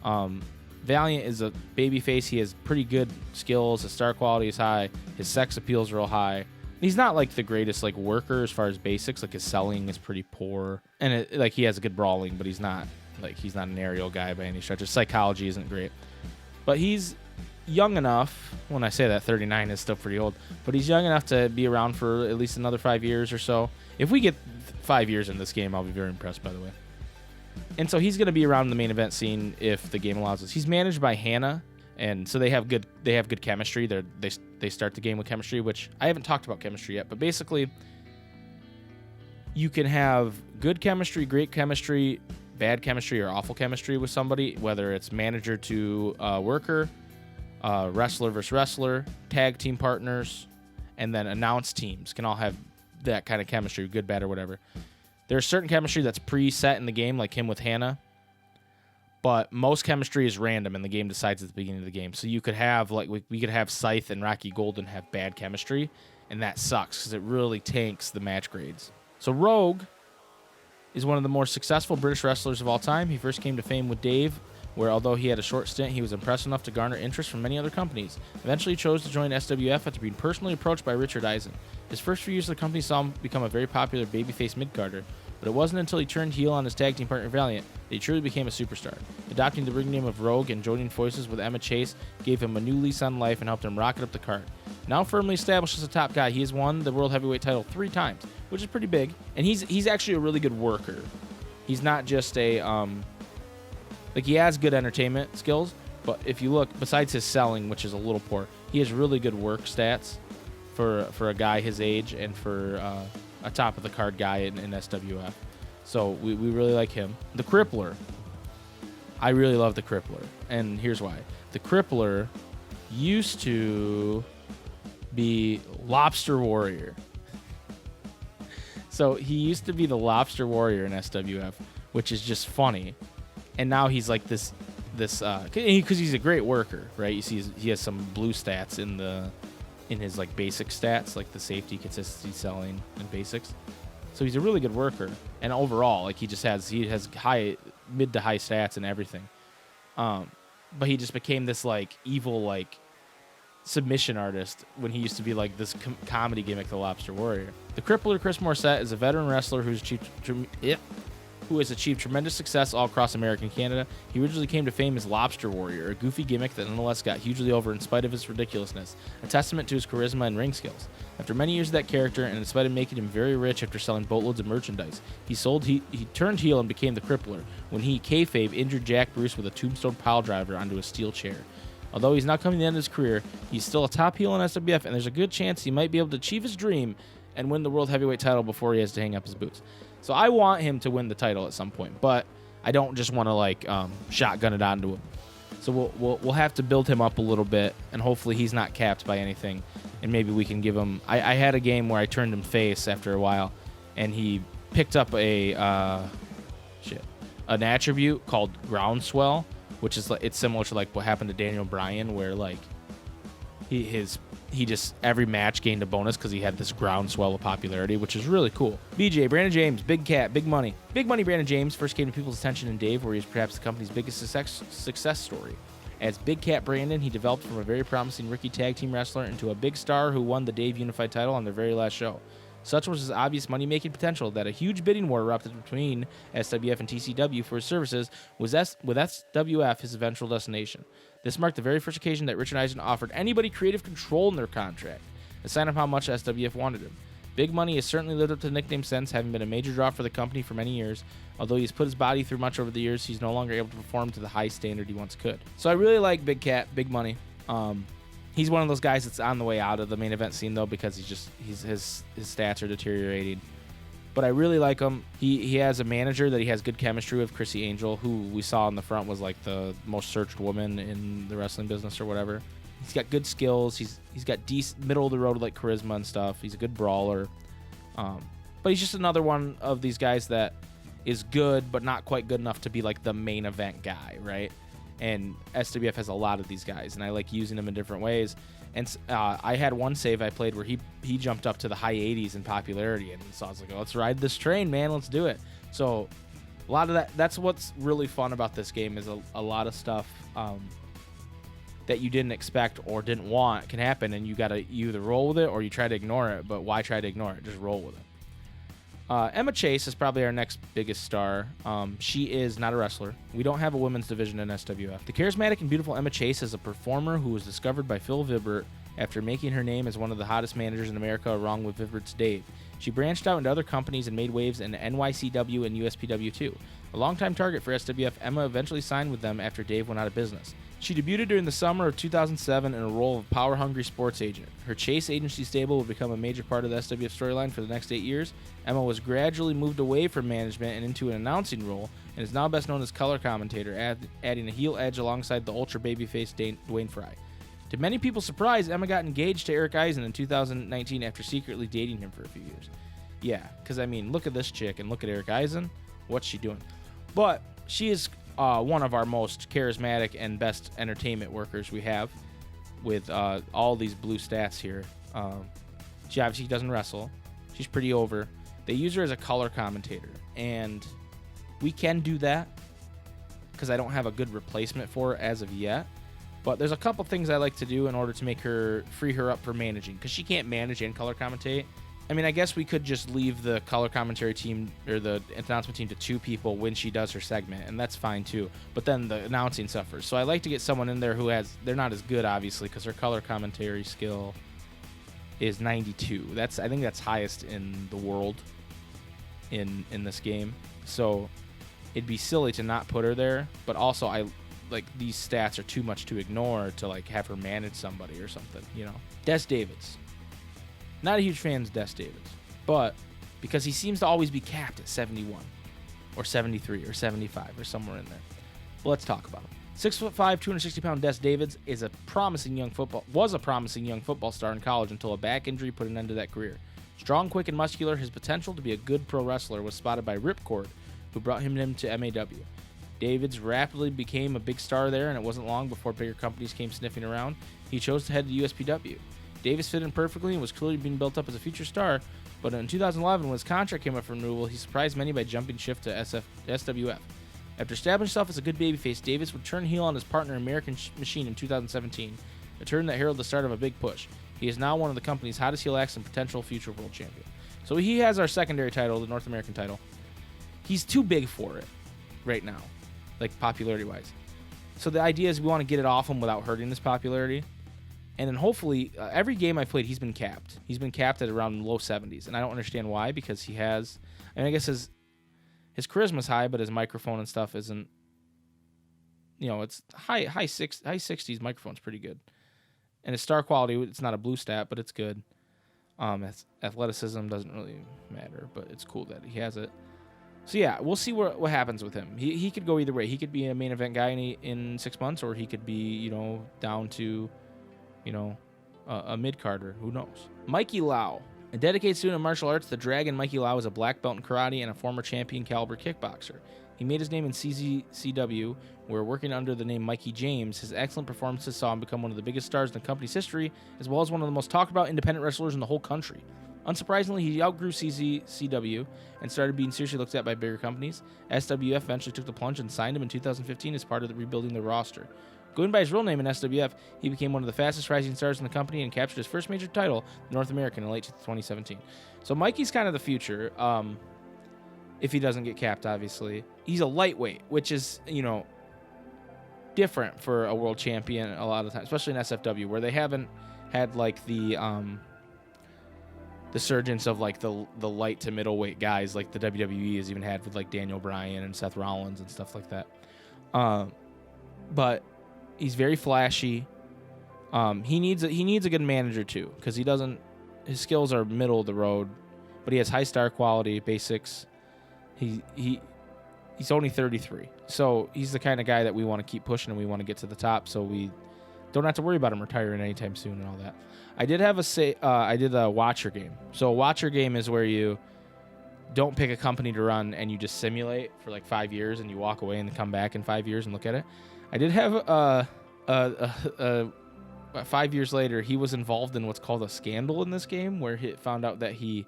Valiant is a babyface. He has pretty good skills. His star quality is high. His sex appeal is real high. He's not like the greatest like worker as far as basics. Like his selling is pretty poor, and like he has a good brawling, but he's not an aerial guy by any stretch. His psychology isn't great, but he's young enough. When I say that, 39 is still pretty old, but he's young enough to be around for at least another 5 years or so. If we get 5 years in this game, I'll be very impressed, by the way. And so he's going to be around the main event scene if the game allows us. He's managed by Hannah, and so they have good chemistry. They start the game with chemistry, which I haven't talked about chemistry yet, but basically you can have good chemistry, great chemistry, bad chemistry, or awful chemistry with somebody, whether it's manager to worker, wrestler versus wrestler, tag team partners, and then announced teams can all have that kind of chemistry, good, bad, or whatever. There's certain chemistry that's preset in the game, like him with Hannah, but most chemistry is random, and the game decides at the beginning of the game. So you could have, like, we could have Scythe and Rocky Golden have bad chemistry, and that sucks because it really tanks the match grades. So Rogue is one of the more successful British wrestlers of all time. He first came to fame with Dave, where although he had a short stint, he was impressive enough to garner interest from many other companies. Eventually he chose to join SWF after being personally approached by Richard Eisen. His first few years of the company saw him become a very popular babyface mid-carder, but it wasn't until he turned heel on his tag team partner Valiant that he truly became a superstar. Adopting the ring name of Rogue and joining forces with Emma Chase gave him a new lease on life and helped him rocket up the card. Now firmly established as a top guy, he has won the World Heavyweight title 3 times, which is pretty big, and he's actually a really good worker. He's not just a like, he has good entertainment skills, but if you look, besides his selling, which is a little poor, he has really good work stats for a guy his age and for a top of the card guy in SWF. So we really like him. The Crippler. I really love the Crippler, and here's why. The Crippler used to be Lobster Warrior. So he used to be the Lobster Warrior in SWF, which is just funny. And now he's like this because he's a great worker, right? You see he has some blue stats in his like basic stats, like the safety, consistency, selling, and basics. So he's a really good worker, and overall, like he has high, mid to high stats and everything. But he just became this like evil like submission artist when he used to be like this comedy gimmick, the Lobster Warrior. The Crippler, Chris Morissette, is a veteran wrestler who has achieved tremendous success all across America and Canada. He originally came to fame as Lobster Warrior, a goofy gimmick that nonetheless got hugely over in spite of his ridiculousness, a testament to his charisma and ring skills. After many years of that character, and in spite of making him very rich after selling boatloads of merchandise, he turned heel and became the Crippler when he, kayfabe, injured Jack Bruce with a tombstone piledriver onto a steel chair. Although he's not coming to the end of his career, he's still a top heel in SWF, and there's a good chance he might be able to achieve his dream and win the World Heavyweight title before he has to hang up his boots. So I want him to win the title at some point, but I don't just want to like shotgun it onto him. So we'll have to build him up a little bit, and hopefully he's not capped by anything, and maybe we can give him. I had a game where I turned him face after a while, and he picked up an attribute called Groundswell, which is like, it's similar to like what happened to Daniel Bryan, where like he just every match gained a bonus because he had this groundswell of popularity, which is really cool. BJ, Brandon James, Big Cat, Big Money. Big Money Brandon James first came to people's attention in Dave, where he is perhaps the company's biggest success story. As Big Cat Brandon, he developed from a very promising rookie tag team wrestler into a big star who won the Dave Unified title on their very last show. Such was his obvious money-making potential that a huge bidding war erupted between SWF and TCW for his services, with SWF his eventual destination. This marked the very first occasion that Richard Eisen offered anybody creative control in their contract, a sign of how much SWF wanted him. Big Money has certainly lived up to the nickname since, having been a major draw for the company for many years. Although he's put his body through much over the years, he's no longer able to perform to the high standard he once could. So I really like Big Cat, Big Money. He's one of those guys that's on the way out of the main event scene, though, because his stats are deteriorating. But I really like him. He has a manager that he has good chemistry with, Chrissy Angel, who we saw in the front was like the most searched woman in the wrestling business or whatever. He's got good skills. He's got decent middle of the road like charisma and stuff. He's a good brawler. But he's just another one of these guys that is good, but not quite good enough to be like the main event guy, right? And SWF has a lot of these guys, and I like using them in different ways. And I had one save I played where he jumped up to the high 80s in popularity, and so I was like, oh, let's ride this train, man. Let's do it. So a lot of that's what's really fun about this game is a lot of stuff that you didn't expect or didn't want can happen, and you either roll with it or you try to ignore it. But why try to ignore it? Just roll with it. Emma Chase is probably our next biggest star. She is not a wrestler. We don't have a women's division in SWF. The charismatic and beautiful Emma Chase is a performer who was discovered by Phil Vibert after making her name as one of the hottest managers in America along with Vibert's Dave. She branched out into other companies and made waves in NYCW and USPW too. A longtime target for SWF, Emma eventually signed with them after Dave went out of business. She debuted during the summer of 2007 in a role of power-hungry sports agent. Her Chase agency stable would become a major part of the SWF storyline for the next 8 years. Emma was gradually moved away from management and into an announcing role, and is now best known as color commentator, adding a heel edge alongside the ultra babyface Dwayne Fry. To many people's surprise, Emma got engaged to Eric Eisen in 2019 after secretly dating him for a few years. Yeah, because, I mean, look at this chick and look at Eric Eisen. What's she doing? But she is one of our most charismatic and best entertainment workers we have with all these blue stats here. She obviously doesn't wrestle. She's pretty over. They use her as a color commentator, and we can do that because I don't have a good replacement for her as of yet. But there's a couple things I like to do in order to free her up for managing, because she can't manage and color commentate. I mean, I guess we could just leave the color commentary team or the announcement team to 2 people when she does her segment, and that's fine too. But then the announcing suffers. So I like to get someone in there they're not as good, obviously, because her color commentary skill is 92. I think that's highest in the world in this game. So it'd be silly to not put her there. But also, these stats are too much to ignore to have her manage somebody or something, Des Davids. Not a huge fan of Des Davids, but because he seems to always be capped at 71 or 73 or 75 or somewhere in there. Well, let's talk about him. 6'5", 260-pound Des Davids was a promising young football star in college until a back injury put an end to that career. Strong, quick, and muscular, his potential to be a good pro wrestler was spotted by Ripcord, who brought him to MAW. Davids rapidly became a big star there, and it wasn't long before bigger companies came sniffing around. He chose to head to USPW. Davis fit in perfectly and was clearly being built up as a future star, but in 2011, when his contract came up for renewal, he surprised many by jumping shift to SWF. After establishing himself as a good babyface, Davis would turn heel on his partner American Machine in 2017, a turn that heralded the start of a big push. He is now one of the company's hottest heel acts and potential future world champion. So he has our secondary title, the North American title. He's too big for it right now, popularity-wise. So the idea is we want to get it off him without hurting his popularity. And then hopefully, every game I played, he's been capped. He's been capped at around low 70s, and I don't understand why, because he has... I guess his charisma's high, but his microphone and stuff isn't... it's high 60s. Microphone's pretty good. And his star quality, it's not a blue stat, but it's good. Athleticism doesn't really matter, but it's cool that he has it. So yeah, we'll see what happens with him. He could go either way. He could be a main event guy in 6 months, or he could be, down to... a mid-carder. Who knows? Mikey Lau. A dedicated student of martial arts, the Dragon Mikey Lau is a black belt in karate and a former champion caliber kickboxer. He made his name in CZCW, where working under the name Mikey James, his excellent performances saw him become one of the biggest stars in the company's history, as well as one of the most talked about independent wrestlers in the whole country. Unsurprisingly, he outgrew CZCW and started being seriously looked at by bigger companies. SWF eventually took the plunge and signed him in 2015 as part of rebuilding the roster. Going by his real name in SWF, he became one of the fastest rising stars in the company and captured his first major title, the North American, in late 2017. So Mikey's kind of the future, if he doesn't get capped, obviously. He's a lightweight, which is, different for a world champion a lot of times, especially in SFW, where they haven't had, the surgence of like the light to middleweight guys like the WWE has even had with like Daniel Bryan and Seth Rollins and stuff like that. But he's very flashy. He needs a good manager too, because his skills are middle of the road, but he has high star quality, basics. He's only 33, so he's the kind of guy that we want to keep pushing and we want to get to the top, so we don't have to worry about him retiring anytime soon and all that. I did have I did a watcher game. So a watcher game is where you don't pick a company to run and you just simulate for like 5 years and you walk away and come back in 5 years and look at it. I did have 5 years later, he was involved in what's called a scandal in this game, where he found out that he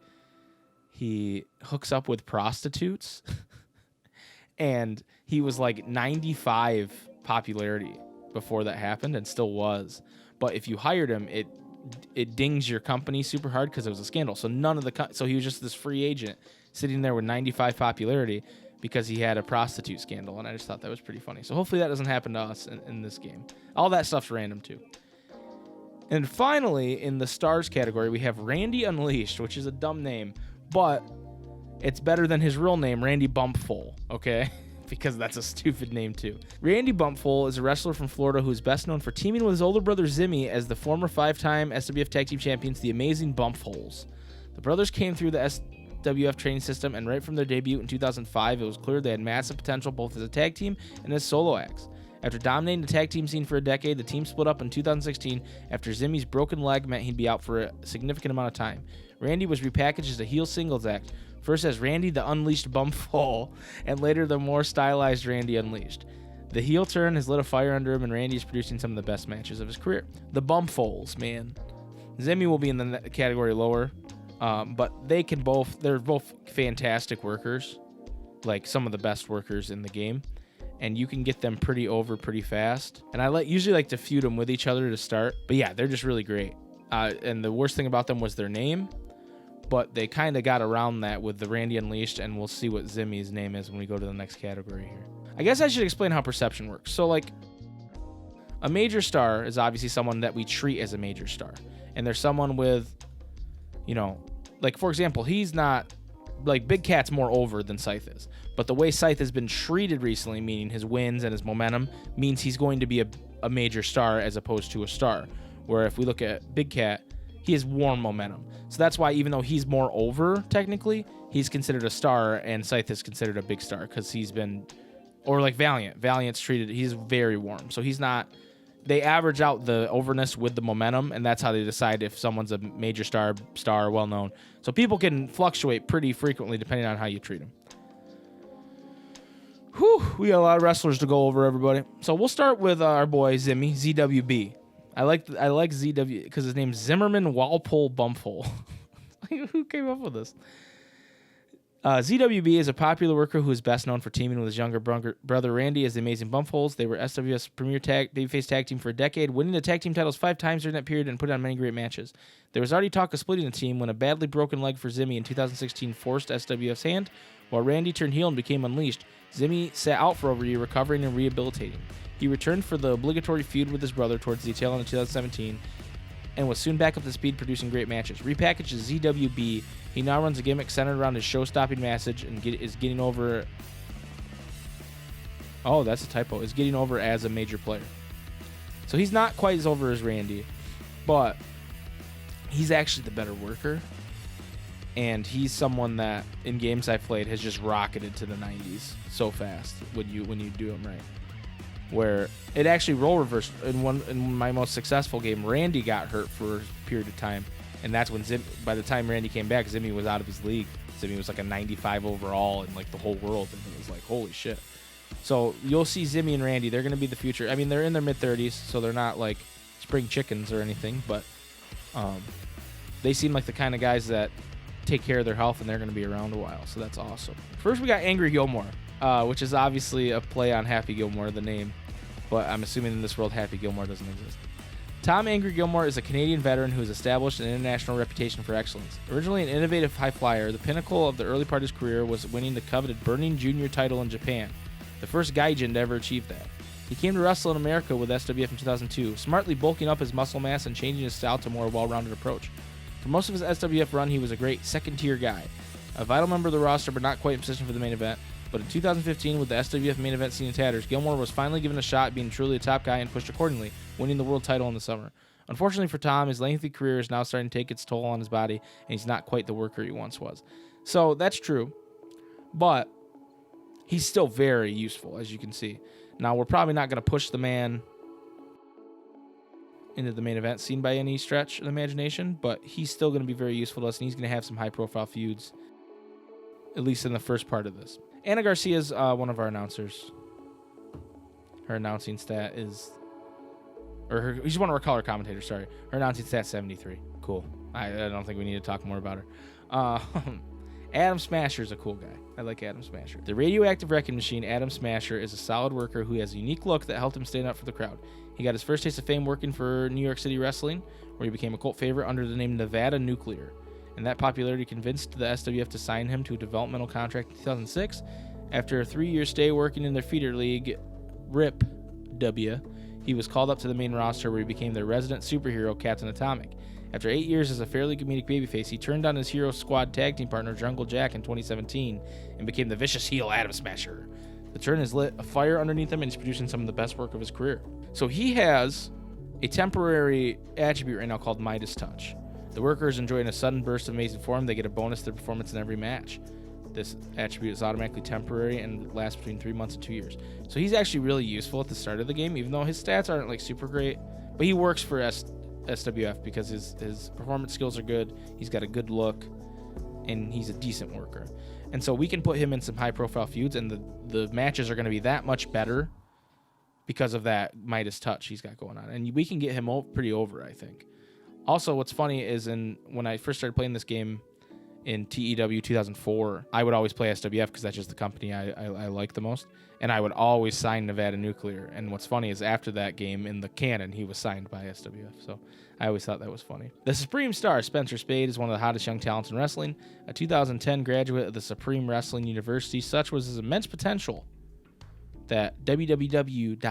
hooks up with prostitutes. And he was like 95 popularity before that happened, and still was. But if you hired him, it dings your company super hard because it was a scandal. So so he was just this free agent sitting there with 95 popularity because he had a prostitute scandal, and I just thought that was pretty funny. So hopefully that doesn't happen to us in this game. All that stuff's random too. And finally, in the stars category, we have Randy Unleashed, which is a dumb name, but it's better than his real name, Randy Bumpful, okay? Because that's a stupid name too. Randy Bumpful is a wrestler from Florida who is best known for teaming with his older brother Zimmy as the former 5-time SWF Tag Team Champions, the Amazing Bumpfuls. The brothers came through the SWF training system, and right from their debut in 2005, it was clear they had massive potential both as a tag team and as solo acts. After dominating the tag team scene for a decade, the team split up in 2016 after Zimmy's broken leg meant he'd be out for a significant amount of time. Randy was repackaged as a heel singles act, first as Randy the Unleashed Bumpful, and later the more stylized Randy Unleashed. The heel turn has lit a fire under him, and Randy is producing some of the best matches of his career. The Bumpfuls, man. Zimmy will be in the category lower, but they're both fantastic workers, like some of the best workers in the game, and you can get them pretty over pretty fast. And I usually like to feud them with each other to start, but yeah, they're just really great. And the worst thing about them was their name, but they kind of got around that with the Randy Unleashed, and we'll see what Zimmy's name is when we go to the next category here. I guess I should explain how perception works. So, like, a major star is obviously someone that we treat as a major star. And there's someone with, like, for example, he's not, like, Big Cat's more over than Scythe is. But the way Scythe has been treated recently, meaning his wins and his momentum, means he's going to be a major star as opposed to a star. Where if we look at Big Cat, he has warm momentum. So that's why even though he's more over, technically, he's considered a star, and Scythe is considered a big star because he's been, or like Valiant. Valiant's treated, he's very warm. So he's not, they average out the overness with the momentum, and that's how they decide if someone's a major star, well-known. So people can fluctuate pretty frequently depending on how you treat them. Whew, we got a lot of wrestlers to go over, everybody. So we'll start with our boy Zimmy, ZWB. I like ZW because his name's Zimmerman Walpole Bumpful. Who came up with this? ZWB is a popular worker who is best known for teaming with his younger brother Randy as the Amazing Bumpfuls. They were SWF's premier babyface tag team for a decade, winning the tag team titles 5 times during that period and put on many great matches. There was already talk of splitting the team when a badly broken leg for Zimmy in 2016 forced SWF's hand. While Randy turned heel and became Unleashed, Zimmy sat out for over a year recovering and rehabilitating. He returned for the obligatory feud with his brother towards the tail end of 2017 and was soon back up to speed, producing great matches. Repackaged as ZWB, he now runs a gimmick centered around his show-stopping message and is getting over... Oh, that's a typo. Is getting over as a major player. So he's not quite as over as Randy, but he's actually the better worker. And he's someone that, in games I've played, has just rocketed to the 90s so fast when you do him right. Where it actually role reversed in my most successful game. Randy got hurt for a period of time, and that's when by the time Randy came back, Zimmy was out of his league. Zimmy was like a 95 overall in like the whole world, and it was like, holy shit. So you'll see Zimmy and Randy, they're going to be the future. I mean, they're in their mid-30s, so they're not like spring chickens or anything, but they seem like the kind of guys that take care of their health, and they're going to be around a while, so that's awesome. First, we got Angry Gilmore, which is obviously a play on Happy Gilmore, the name, but I'm assuming in this world Happy Gilmore doesn't exist. Tom Angry Gilmore is a Canadian veteran who has established an international reputation for excellence. Originally an innovative high flyer, the pinnacle of the early part of his career was winning the coveted Burning Junior title in Japan, the first Gaijin to ever achieve that. He came to wrestle in America with SWF in 2002, smartly bulking up his muscle mass and changing his style to a more well-rounded approach. For most of his SWF run, he was a great second-tier guy. A vital member of the roster, but not quite in position for the main event. But in 2015, with the SWF main event scene in tatters, Gilmore was finally given a shot at being truly a top guy and pushed accordingly, winning the world title in the summer. Unfortunately for Tom, his lengthy career is now starting to take its toll on his body, and he's not quite the worker he once was. So that's true, but he's still very useful, as you can see. Now, we're probably not going to push the man into the main event scene by any stretch of the imagination, but he's still going to be very useful to us, and he's going to have some high-profile feuds, at least in the first part of this. Anna Garcia is one of our announcers. Her announcing stat is... she's one of our color commentators, sorry. Her announcing stat 73. Cool. I don't think we need to talk more about her. Adam Smasher is a cool guy. I like Adam Smasher. The radioactive wrecking machine, Adam Smasher, is a solid worker who has a unique look that helped him stand up for the crowd. He got his first taste of fame working for New York City Wrestling, where he became a cult favorite under the name Nevada Nuclear. And that popularity convinced the SWF to sign him to a developmental contract in 2006. After a 3-year stay working in their feeder league, RIP-W, he was called up to the main roster where he became their resident superhero, Captain Atomic. After 8 years as a fairly comedic babyface, he turned on his Hero Squad tag team partner, Jungle Jack, in 2017 and became the vicious heel Adam Smasher. The turn has lit a fire underneath him and he's producing some of the best work of his career. So he has a temporary attribute right now called Midas Touch. The workers enjoying a sudden burst of amazing form. They get a bonus to their performance in every match. This attribute is automatically temporary and lasts between 3 months and 2 years. So he's actually really useful at the start of the game, even though his stats aren't like super great. But he works for SWF because his performance skills are good. He's got a good look, and he's a decent worker. And so we can put him in some high-profile feuds, and the matches are going to be that much better because of that Midas touch he's got going on. And we can get him pretty over, I think. Also, what's funny is when I first started playing this game in TEW 2004, I would always play SWF because that's just the company I like the most. And I would always sign Nevada Nuclear. And what's funny is after that game in the canon, he was signed by SWF. So I always thought that was funny. The Supreme Star, Spencer Spade, is one of the hottest young talents in wrestling. A 2010 graduate of the Supreme Wrestling University, such was his immense potential that www.swf.com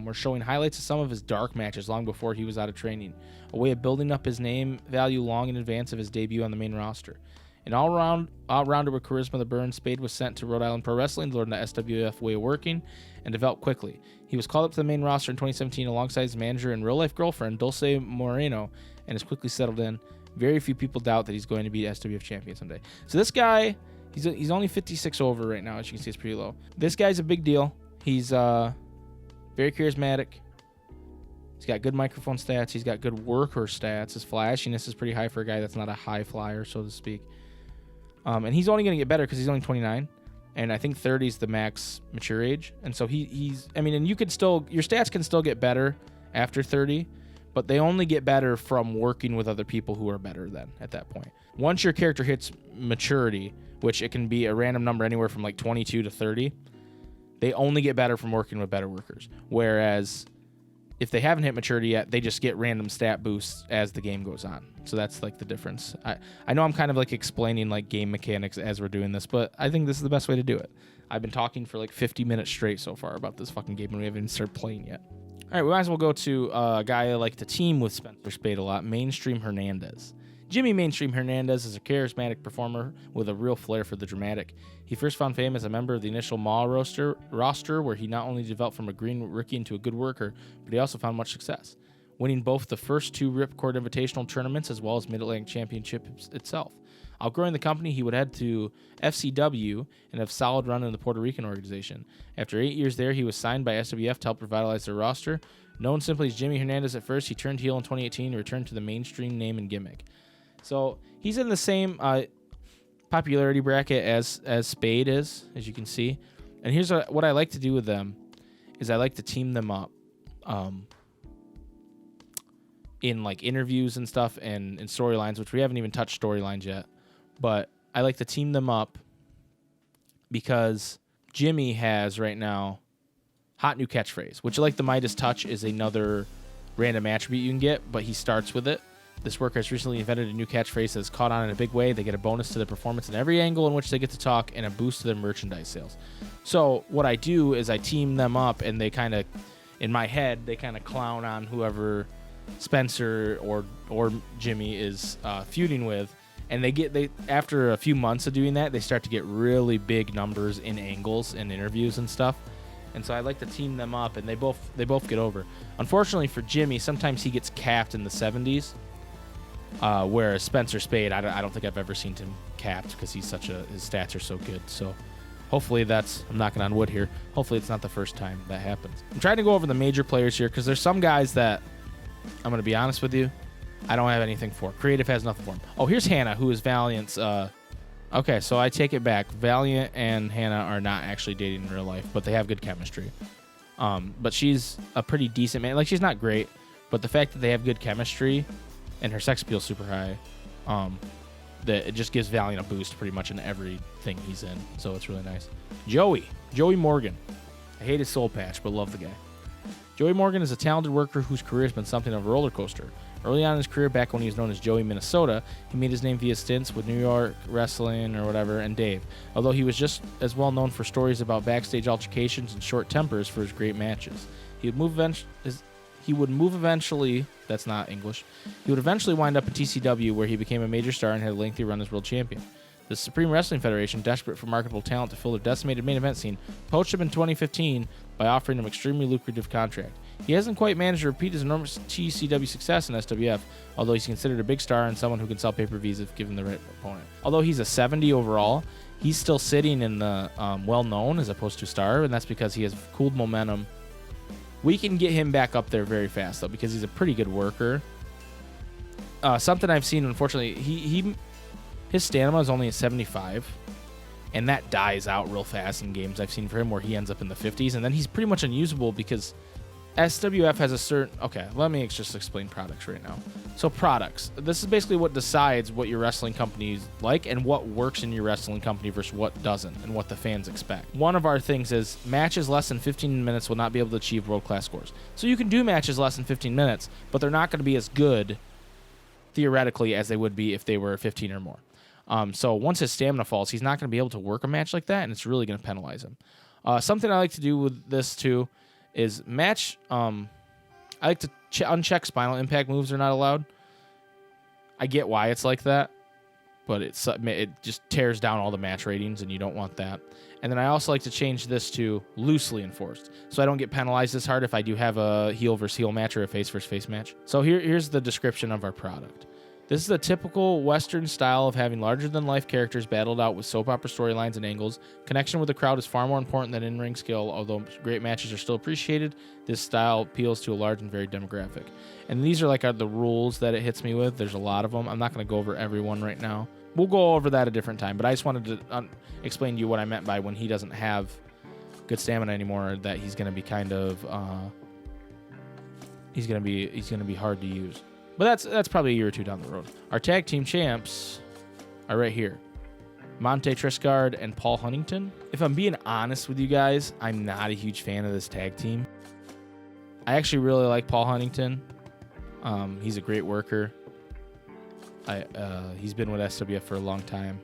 were showing highlights of some of his dark matches long before he was out of training, a way of building up his name value long in advance of his debut on the main roster. An all-rounder with charisma that burned, Spade was sent to Rhode Island Pro Wrestling to learn the SWF way of working and develop quickly. He was called up to the main roster in 2017 alongside his manager and real-life girlfriend, Dolce Moreno, and has quickly settled in. Very few people doubt that he's going to be SWF champion someday. So this guy... He's only 56 over right now, as you can see, it's pretty low. This guy's a big deal. He's very charismatic. He's got good microphone stats. He's got good worker stats. His flashiness is pretty high for a guy that's not a high flyer, so to speak. And he's only going to get better because he's only 29. And I think 30 is the max mature age. And so he's... I mean, and you could still... Your stats can still get better after 30, but they only get better from working with other people who are better then at that point. Once your character hits maturity, which it can be a random number anywhere from like 22 to 30, they only get better from working with better workers. Whereas if they haven't hit maturity yet, they just get random stat boosts as the game goes on. So that's like the difference. I know I'm kind of like explaining like game mechanics as we're doing this, but I think this is the best way to do it. I've been talking for like 50 minutes straight so far about this fucking game and we haven't even started playing yet. All right, we might as well go to a guy I like to team with Spencer Spade a lot, Mainstream Hernandez. Jimmy Mainstream Hernandez is a charismatic performer with a real flair for the dramatic. He first found fame as a member of the initial Maw roster, where he not only developed from a green rookie into a good worker, but he also found much success, winning both the first 2 Ripcord Invitational tournaments as well as Mid-Atlantic Championship itself. Outgrowing the company, he would head to FCW and have a solid run in the Puerto Rican organization. After 8 years there, he was signed by SWF to help revitalize their roster. Known simply as Jimmy Hernandez at first, he turned heel in 2018 and returned to the Mainstream name and gimmick. So he's in the same popularity bracket as Spade is, as you can see. And here's what I like to do with them is I like to team them up in like interviews and stuff and in storylines, which we haven't even touched storylines yet. But I like to team them up because Jimmy has right now hot new catchphrase, which like the Midas Touch is another random attribute you can get, but he starts with it. This worker has recently invented a new catchphrase that's caught on in a big way. They get a bonus to their performance in every angle in which they get to talk and a boost to their merchandise sales. So what I do is I team them up and they kind of, in my head, they kind of clown on whoever Spencer or Jimmy is feuding with, and they after a few months of doing that, they start to get really big numbers in angles and interviews and stuff. And so I like to team them up, and they both get over. Unfortunately for Jimmy, sometimes he gets capped in the 70s, whereas Spencer Spade, I don't think I've ever seen him capped because his stats are so good. So hopefully I'm knocking on wood here. Hopefully it's not the first time that happens. I'm trying to go over the major players here because there's some guys that I'm going to be honest with you, I don't have anything for. Creative has nothing for him. Oh, here's Hannah, who is Valiant's. Okay, so I take it back. Valiant and Hannah are not actually dating in real life, but they have good chemistry. But she's a pretty decent man. Like, she's not great, but the fact that they have good chemistry and her sex appeal is super high, that it just gives Valiant a boost pretty much in everything he's in. So it's really nice. Joey Morgan. I hate his soul patch, but love the guy. Joey Morgan is a talented worker whose career has been something of a roller coaster. Early on in his career, back when he was known as Joey Minnesota, he made his name via stints with New York Wrestling or whatever and Dave, although he was just as well known for stories about backstage altercations and short tempers for his great matches. He would move eventually, that's not English, he would eventually wind up at TCW, where he became a major star and had a lengthy run as world champion. The Supreme Wrestling Federation, desperate for marketable talent to fill their decimated main event scene, poached him in 2015 by offering him an extremely lucrative contract. He hasn't quite managed to repeat his enormous TCW success in SWF, although he's considered a big star and someone who can sell pay-per-views if given the right opponent. Although he's a 70 overall, he's still sitting in the well-known as opposed to star, and that's because he has cooled momentum. We can get him back up there very fast, though, because he's a pretty good worker. Something I've seen, unfortunately, his stamina is only a 75, and that dies out real fast in games I've seen for him where he ends up in the 50s, and then he's pretty much unusable because SWF has a certain... Okay, let me just explain products right now. So products. This is basically what decides what your wrestling company is like and what works in your wrestling company versus what doesn't and what the fans expect. One of our things is matches less than 15 minutes will not be able to achieve world-class scores. So you can do matches less than 15 minutes, but they're not going to be as good, theoretically, as they would be if they were 15 or more. So once his stamina falls, he's not going to be able to work a match like that, and it's really going to penalize him. Something I like to do with this, too, is match... I like to uncheck spinal impact moves are not allowed. I get why it's like that, but it just tears down all the match ratings, and you don't want that. And then I also like to change this to loosely enforced, so I don't get penalized as hard if I do have a heel versus heel match or a face versus face match. So here's the description of our product. This is the typical Western style of having larger-than-life characters battled out with soap opera storylines and angles. Connection with the crowd is far more important than in-ring skill, although great matches are still appreciated. This style appeals to a large and varied demographic. And these are like the rules that it hits me with. There's a lot of them. I'm not going to go over every one right now. We'll go over that a different time, but I just wanted to explain to you what I meant by when he doesn't have good stamina anymore, that he's going to be kind of... he's going to be hard to use. But that's probably a year or two down the road. Our tag team champs are right here. Monte Triscard and Paul Huntington. If I'm being honest with you guys, I'm not a huge fan of this tag team. I actually really like Paul Huntington. He's a great worker. He's been with SWF for a long time.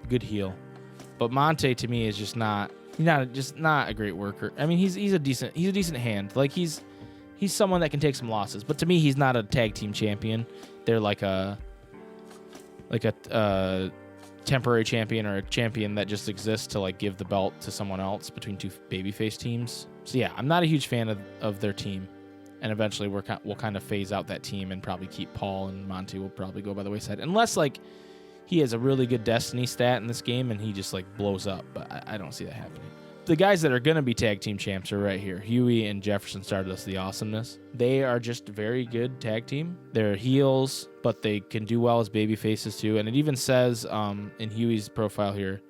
Good heel. But Monte to me is just not a great worker. I mean, he's a decent hand. Like he's someone that can take some losses, but to me, he's not a tag team champion. They're like a temporary champion or a champion that just exists to like give the belt to someone else between two babyface teams. So yeah, I'm not a huge fan of their team, and eventually we'll kind of phase out that team and probably keep Paul, and Monty will probably go by the wayside unless like he has a really good Destiny stat in this game and he just like blows up. But I don't see that happening. The guys that are going to be tag team champs are right here. Huey and Jefferson Stardust, the Awesomeness. They are just a very good tag team. They're heels, but they can do well as baby faces too. And it even says in Huey's profile here,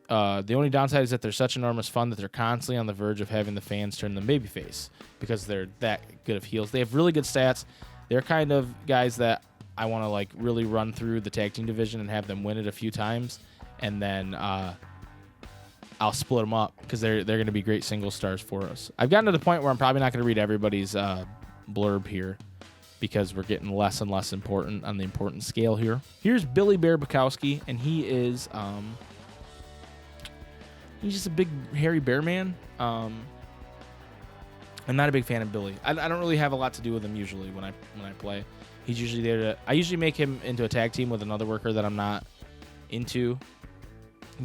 the only downside is that they're such enormous fun that they're constantly on the verge of having the fans turn them babyface because they're that good of heels. They have really good stats. They're kind of guys that I want to like really run through the tag team division and have them win it a few times, and then I'll split them up because they're going to be great single stars for us. I've gotten to the point where I'm probably not going to read everybody's blurb here because we're getting less and less important on the important scale here. Here's Billy Barabokowski, and he is he's just a big hairy bear man. I'm not a big fan of Billy. I don't really have a lot to do with him usually when I play. He's usually there to... I usually make him into a tag team with another worker that I'm not into,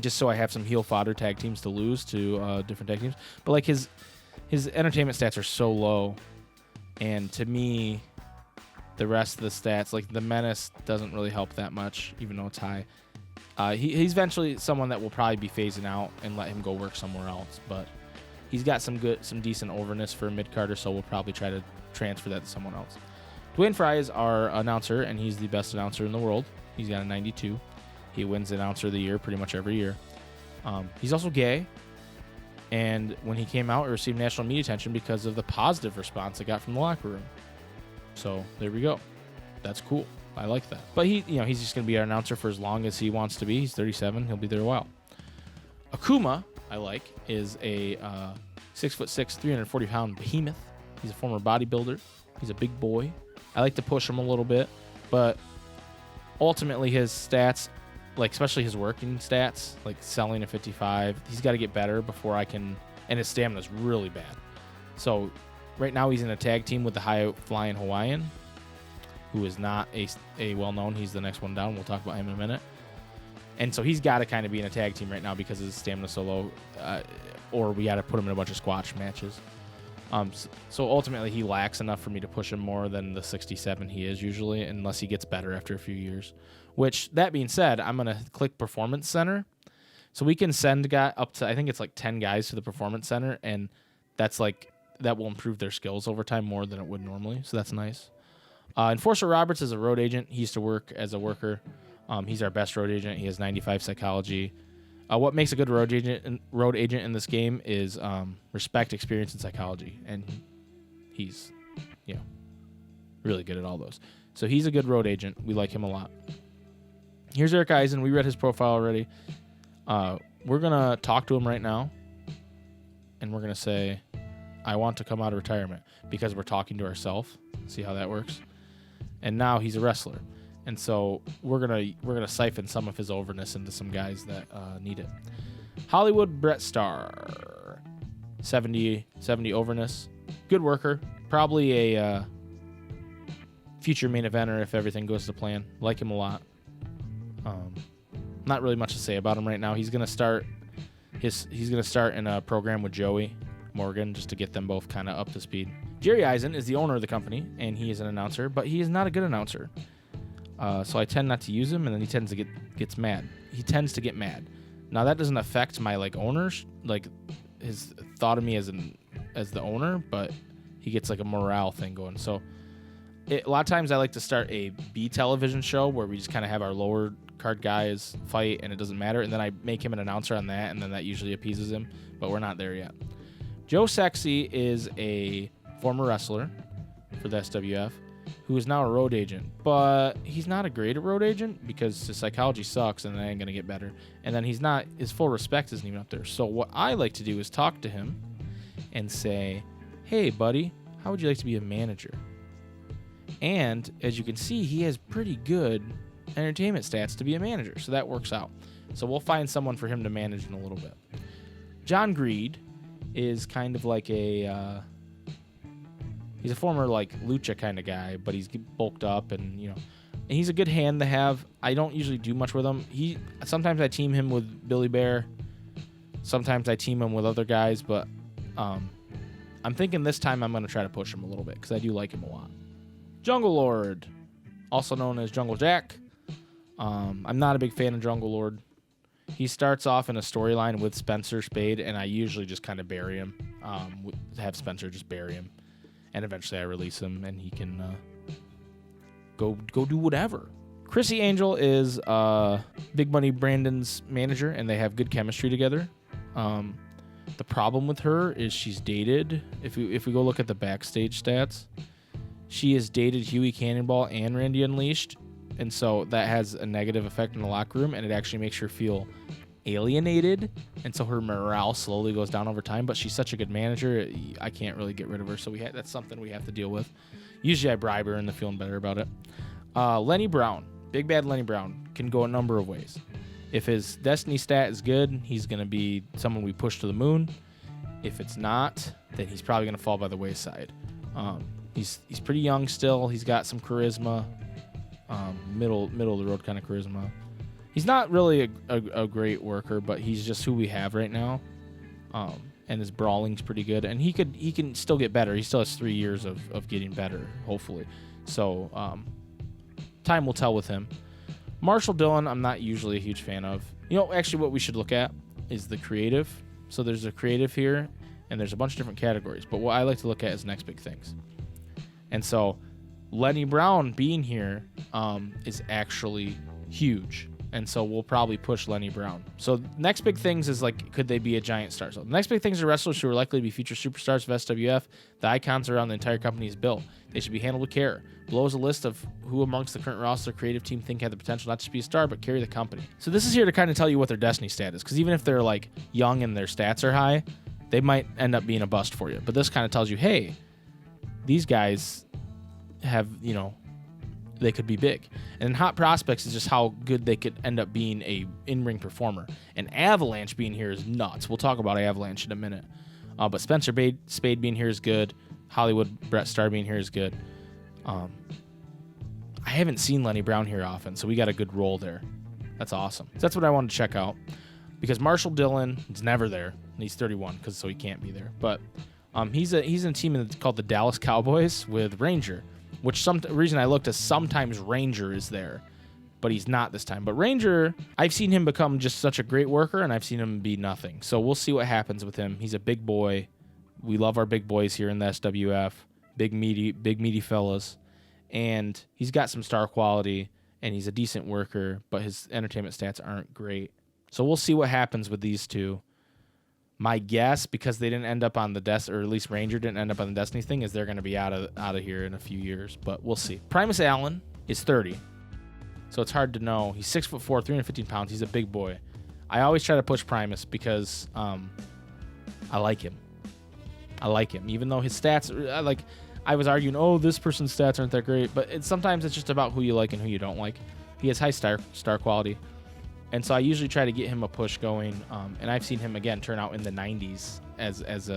just so I have some heel fodder tag teams to lose to different tag teams. But like his entertainment stats are so low, and to me, the rest of the stats, like the menace, doesn't really help that much, even though it's high. He's eventually someone that will probably be phasing out and let him go work somewhere else, but he's got some decent overness for a mid-carder, so we'll probably try to transfer that to someone else. Dwayne Fry is our announcer, and he's the best announcer in the world. He's got a 92. He wins Announcer of the Year pretty much every year. He's also gay, and when he came out, it received national media attention because of the positive response it got from the locker room. So there we go. That's cool. I like that. But he's just going to be our announcer for as long as he wants to be. He's 37. He'll be there a while. Akuma, I like, is a 6'6", 340-pound behemoth. He's a former bodybuilder. He's a big boy. I like to push him a little bit, but ultimately his stats, like especially his working stats, like selling a 55, he's got to get better before I can, and his stamina's really bad. So right now he's in a tag team with the high-flying Hawaiian, who is not a well-known. He's the next one down. We'll talk about him in a minute. And so he's got to kind of be in a tag team right now because his stamina's so low, or we got to put him in a bunch of squash matches. So ultimately he lacks enough for me to push him more than the 67 he is usually, unless he gets better after a few years. Which, that being said, I'm going to click Performance Center. So we can send up to, I think it's like 10 guys to the Performance Center, and that will improve their skills over time more than it would normally. So that's nice. Enforcer Roberts is a road agent. He used to work as a worker. He's our best road agent. He has 95 psychology. What makes a good road agent in this game is respect, experience, and psychology, and he's really good at all those. So he's a good road agent. We like him a lot. Here's Eric Eisen. We read his profile already. We're gonna talk to him right now, and we're gonna say, "I want to come out of retirement," because we're talking to ourselves. See how that works. And now he's a wrestler. And so we're gonna siphon some of his overness into some guys that need it. Hollywood Brett Starr, 70 overness, good worker, probably a future main eventer if everything goes to plan. Like him a lot. Not really much to say about him right now. He's gonna start in a program with Joey Morgan just to get them both kind of up to speed. Jerry Eisen is the owner of the company, and he is an announcer, but he is not a good announcer. So I tend not to use him, and then he tends to gets mad. He tends to get mad. Now that doesn't affect my owners, his thought of me as the owner, but he gets a morale thing going. So a lot of times I like to start a B television show where we just kind of have our lower card guys fight, and it doesn't matter, and then I make him an announcer on that, and then that usually appeases him. But we're not there yet. Joe Sexy is a former wrestler for the SWF, who is now a road agent, but he's not a great road agent because his psychology sucks and it ain't going to get better. And then his full respect isn't even up there. So what I like to do is talk to him and say, "Hey, buddy, how would you like to be a manager?" And as you can see, he has pretty good entertainment stats to be a manager, so that works out. So we'll find someone for him to manage in a little bit. John Greed is kind of like he's a former lucha kind of guy, but he's bulked up and he's a good hand to have. I don't usually do much with him. Sometimes I team him with Billy Bear. Sometimes I team him with other guys, but I'm thinking this time I'm going to try to push him a little bit because I do like him a lot. Jungle Lord, also known as Jungle Jack. I'm not a big fan of Jungle Lord. He starts off in a storyline with Spencer Spade, and I usually just kind of bury him. Have Spencer just bury him. And eventually I release him, and he can go do whatever. Chrissy Angel is Big Money Brandon's manager, and they have good chemistry together. The problem with her is she's dated. If we go look at the backstage stats, she has dated Huey Cannonball and Randy Unleashed, and so that has a negative effect in the locker room, and it actually makes her feel alienated, and so her morale slowly goes down over time. But she's such a good manager, I can't really get rid of her, so that's something we have to deal with. Usually I bribe her and they're feeling better about it. Lenny Brown, Big Bad Lenny Brown, can go a number of ways. If his destiny stat is good, he's going to be someone we push to the moon. If it's not, then he's probably going to fall by the wayside. He's pretty young still. He's got some charisma, middle of the road kind of charisma. He's not really a great worker, but he's just who we have right now. And his brawling's pretty good, and he can still get better. He still has 3 years of getting better, hopefully. So time will tell with him. Marshall Dillon, I'm not usually a huge fan of. Actually, what we should look at is the creative. So there's a creative here, and there's a bunch of different categories. But what I like to look at is next big things. And so Lenny Brown being here is actually huge. And so we'll probably push Lenny Brown. So next big things is could they be a giant star? So the next big things are wrestlers who are likely to be future superstars of SWF. The icons around the entire company is built. They should be handled with care. Below is a list of who amongst the current roster creative team think had the potential not just be a star, but carry the company. So this is here to kind of tell you what their destiny stat is. Because even if they're young and their stats are high, they might end up being a bust for you. But this kind of tells you, hey, these guys have, they could be big. And hot prospects is just how good they could end up being a in-ring performer. And Avalanche being here is nuts. We'll talk about Avalanche in a minute. But Spencer Spade being here is good. Hollywood Brett Starr being here is good. I haven't seen Lenny Brown here often, so we got a good role there. That's awesome. So that's what I wanted to check out. Because Marshall Dillon is never there. And he's 31, so he can't be there. But he's in a team called the Dallas Cowboys with Ranger. Which reason I looked is sometimes Ranger is there, but he's not this time. But Ranger, I've seen him become just such a great worker, and I've seen him be nothing. So we'll see what happens with him. He's a big boy. We love our big boys here in the SWF. Big meaty fellas. And he's got some star quality, and he's a decent worker, but his entertainment stats aren't great. So we'll see what happens with these two. My guess, because they didn't end up on the or at least Ranger didn't end up on the Destiny thing, is they're going to be out of here in a few years, but we'll see. Primus Allen is 30, so it's hard to know. He's 6'4", 315 pounds. He's a big boy. I always try to push Primus because I like him. Even though his stats, I was arguing, this person's stats aren't that great, but sometimes it's just about who you like and who you don't like. He has high star quality. And so I usually try to get him a push going, and I've seen him again turn out in the 90s as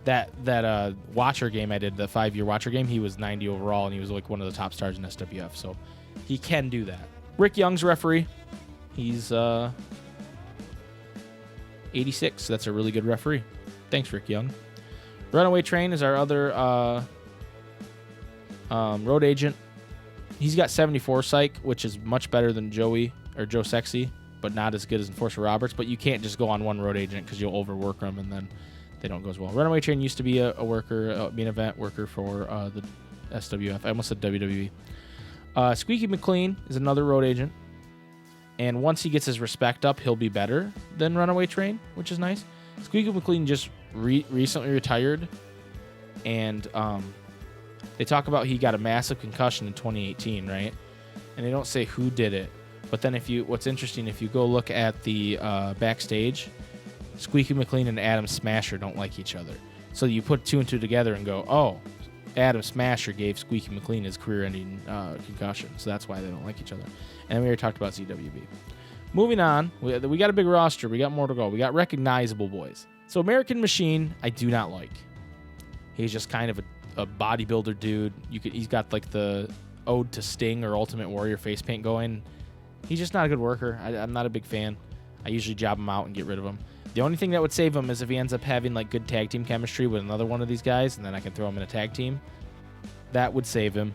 that Watcher game I did, the 5-year Watcher game. He was 90 overall, and he was one of the top stars in SWF. So he can do that. Rick Young's referee. He's 86. So that's a really good referee. Thanks, Rick Young. Runaway Train is our other road agent. He's got 74 psych, which is much better than Joe Sexy, but not as good as Enforcer Roberts. But you can't just go on one road agent because you'll overwork them, and then they don't go as well. Runaway Train used to be a worker, be an event worker for the SWF. I almost said WWE. Squeaky McLean is another road agent, and once he gets his respect up, he'll be better than Runaway Train, which is nice. Squeaky McLean just recently retired, and they talk about he got a massive concussion in 2018, right? And they don't say who did it. But then what's interesting, if you go look at the backstage, Squeaky McLean and Adam Smasher don't like each other. So you put two and two together and go, oh, Adam Smasher gave Squeaky McLean his career-ending concussion. So that's why they don't like each other. And then we already talked about ZWB. Moving on, we got a big roster. We got more to go. We got recognizable boys. So American Machine, I do not like. He's just kind of a bodybuilder dude. He's got the Ode to Sting or Ultimate Warrior face paint going. He's just not a good worker. I'm not a big fan. I usually job him out and get rid of him. The only thing that would save him is if he ends up having good tag team chemistry with another one of these guys, and then I can throw him in a tag team. That would save him.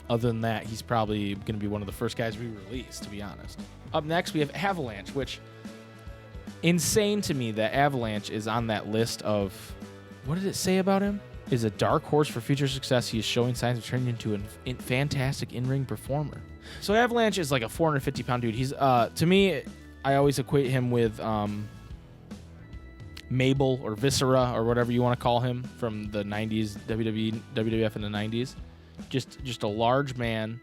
Other than that, he's probably going to be one of the first guys we release, to be honest. Up next, we have Avalanche, which insane to me that Avalanche is on that list of, what did it say about him? Is a dark horse for future success. He is showing signs of turning into a fantastic in-ring performer. So Avalanche is a 450-pound dude. He's to me, I always equate him with Mabel or Viscera or whatever you want to call him from the 90s, WWE, WWF in the 90s. Just a large man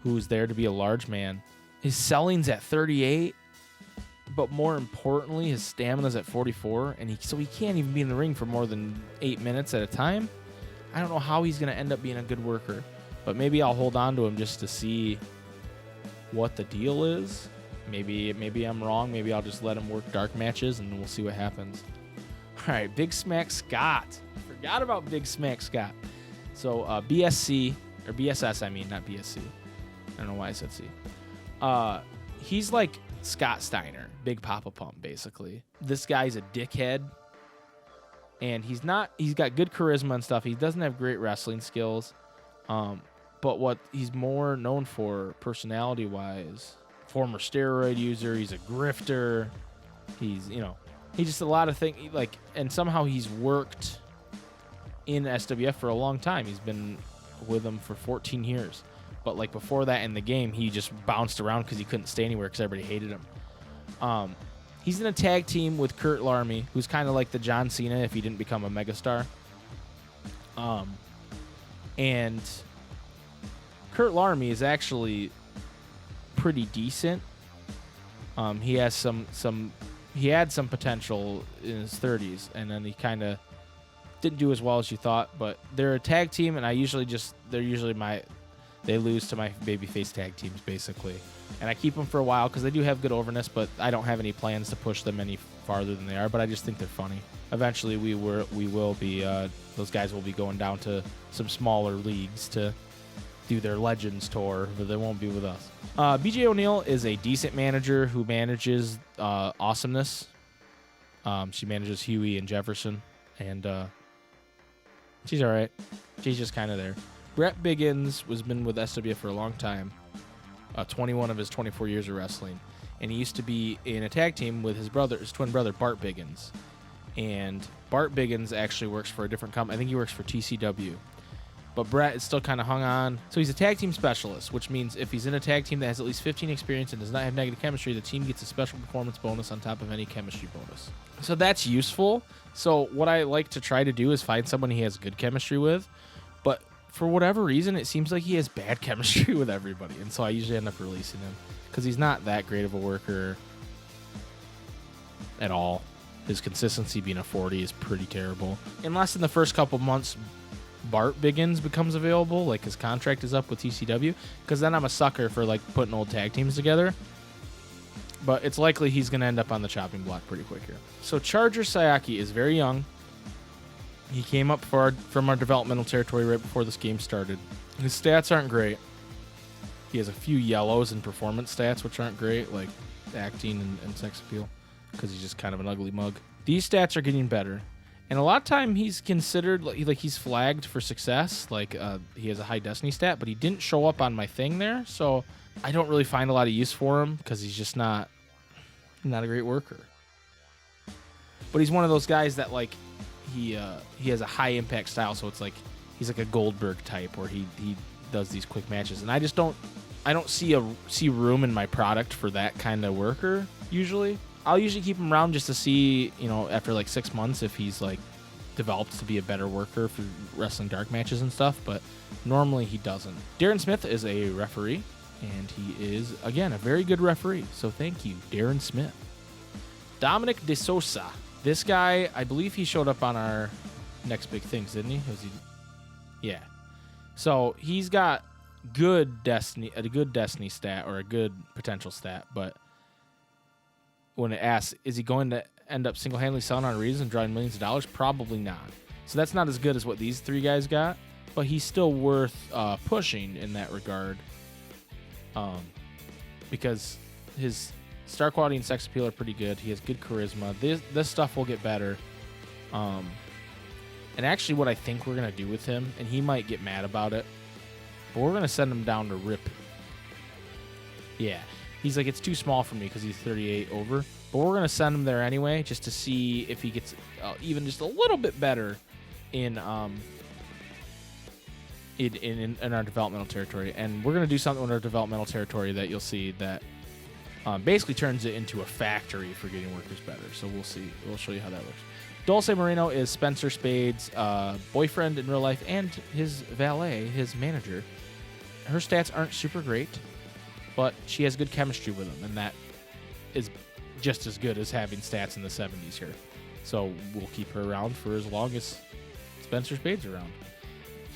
who's there to be a large man. His selling's at 38, but more importantly, his stamina's at 44, and he can't even be in the ring for more than 8 minutes at a time. I don't know how he's going to end up being a good worker, but maybe I'll hold on to him just to see what the deal is. Maybe I'm wrong. Maybe I'll just let him work dark matches, and we'll see what happens. All right, Big Smack Scott. Forgot about Big Smack Scott. So BSC, or BSS, I mean, not BSC. I don't know why I said C. He's like Scott Steiner, Big Papa Pump, basically. This guy's a dickhead. And he's got good charisma and stuff. He doesn't have great wrestling skills. But what he's more known for, personality-wise, former steroid user, he's a grifter. He's just a lot of things, like, and somehow he's worked in SWF for a long time. He's been with them for 14 years. But like before that in the game, he just bounced around because he couldn't stay anywhere because everybody hated him. He's in a tag team with Kurt Larmy, who's kind of like the John Cena if he didn't become a megastar. And Kurt Larmy is actually pretty decent. He has he had some potential in his 30s, and then he kind of didn't do as well as you thought. But they're a tag team, and they lose to my babyface tag teams, basically. And I keep them for a while because they do have good overness, but I don't have any plans to push them any farther than they are. But I just think they're funny. Eventually, we will be those guys will be going down to some smaller leagues to do their Legends tour, but they won't be with us. BJ O'Neill is a decent manager who manages Awesomeness. She manages Huey and Jefferson, and she's all right. She's just kind of there. Brett Biggins has been with SWF for a long time, 21 of his 24 years of wrestling, and he used to be in a tag team with his twin brother, Bart Biggins. And Bart Biggins actually works for a different company. I think he works for TCW. But Brett is still kind of hung on. So he's a tag team specialist, which means if he's in a tag team that has at least 15 experience and does not have negative chemistry, the team gets a special performance bonus on top of any chemistry bonus. So that's useful. So what I like to try to do is find someone he has good chemistry with. But for whatever reason, it seems like he has bad chemistry with everybody. And so I usually end up releasing him because he's not that great of a worker at all. His consistency being a 40 is pretty terrible. Unless in the first couple months, Bart Biggins becomes available, like his contract is up with TCW, because then I'm a sucker for like putting old tag teams together. But it's likely he's going to end up on the chopping block pretty quick here. So Charger Sayaki is very young. He came up from our developmental territory right before this game started. His stats aren't great. He has a few yellows in performance stats, which aren't great, like acting and sex appeal, because he's just kind of an ugly mug. These stats are getting better. And a lot of time he's considered, like he's flagged for success. Like he has a high Destiny stat, but he didn't show up on my thing there. So I don't really find a lot of use for him because he's just not a great worker. But he's one of those guys that like he has a high impact style. So it's like he's like a Goldberg type where he does these quick matches. And I don't see room in my product for that kind of worker usually. I'll usually keep him around just to see, after like 6 months if he's like developed to be a better worker for wrestling dark matches and stuff, but normally he doesn't. Darren Smith is a referee, and he is, again, a very good referee. So thank you, Darren Smith. Dominic De Souza. This guy, I believe he showed up on our next big things, didn't he? Yeah. So he's got a good Destiny stat or a good potential stat, but when it asks, is he going to end up single-handedly selling on Reeds and drawing millions of dollars? Probably not. So that's not as good as what these three guys got, but he's still worth pushing in that regard because his star quality and sex appeal are pretty good. He has good charisma. This stuff will get better. And actually what I think we're going to do with him, and he might get mad about it, but we're going to send him down to RIP. Yeah. He's like, it's too small for me because he's 38 over. But we're going to send him there anyway just to see if he gets even just a little bit better in our developmental territory. And we're going to do something with our developmental territory that you'll see that basically turns it into a factory for getting workers better. So we'll see. We'll show you how that works. Dolce Moreno is Spencer Spade's boyfriend in real life and his valet, his manager. Her stats aren't super great, but she has good chemistry with him, and that is just as good as having stats in the 70s here. So we'll keep her around for as long as Spencer Spade's around.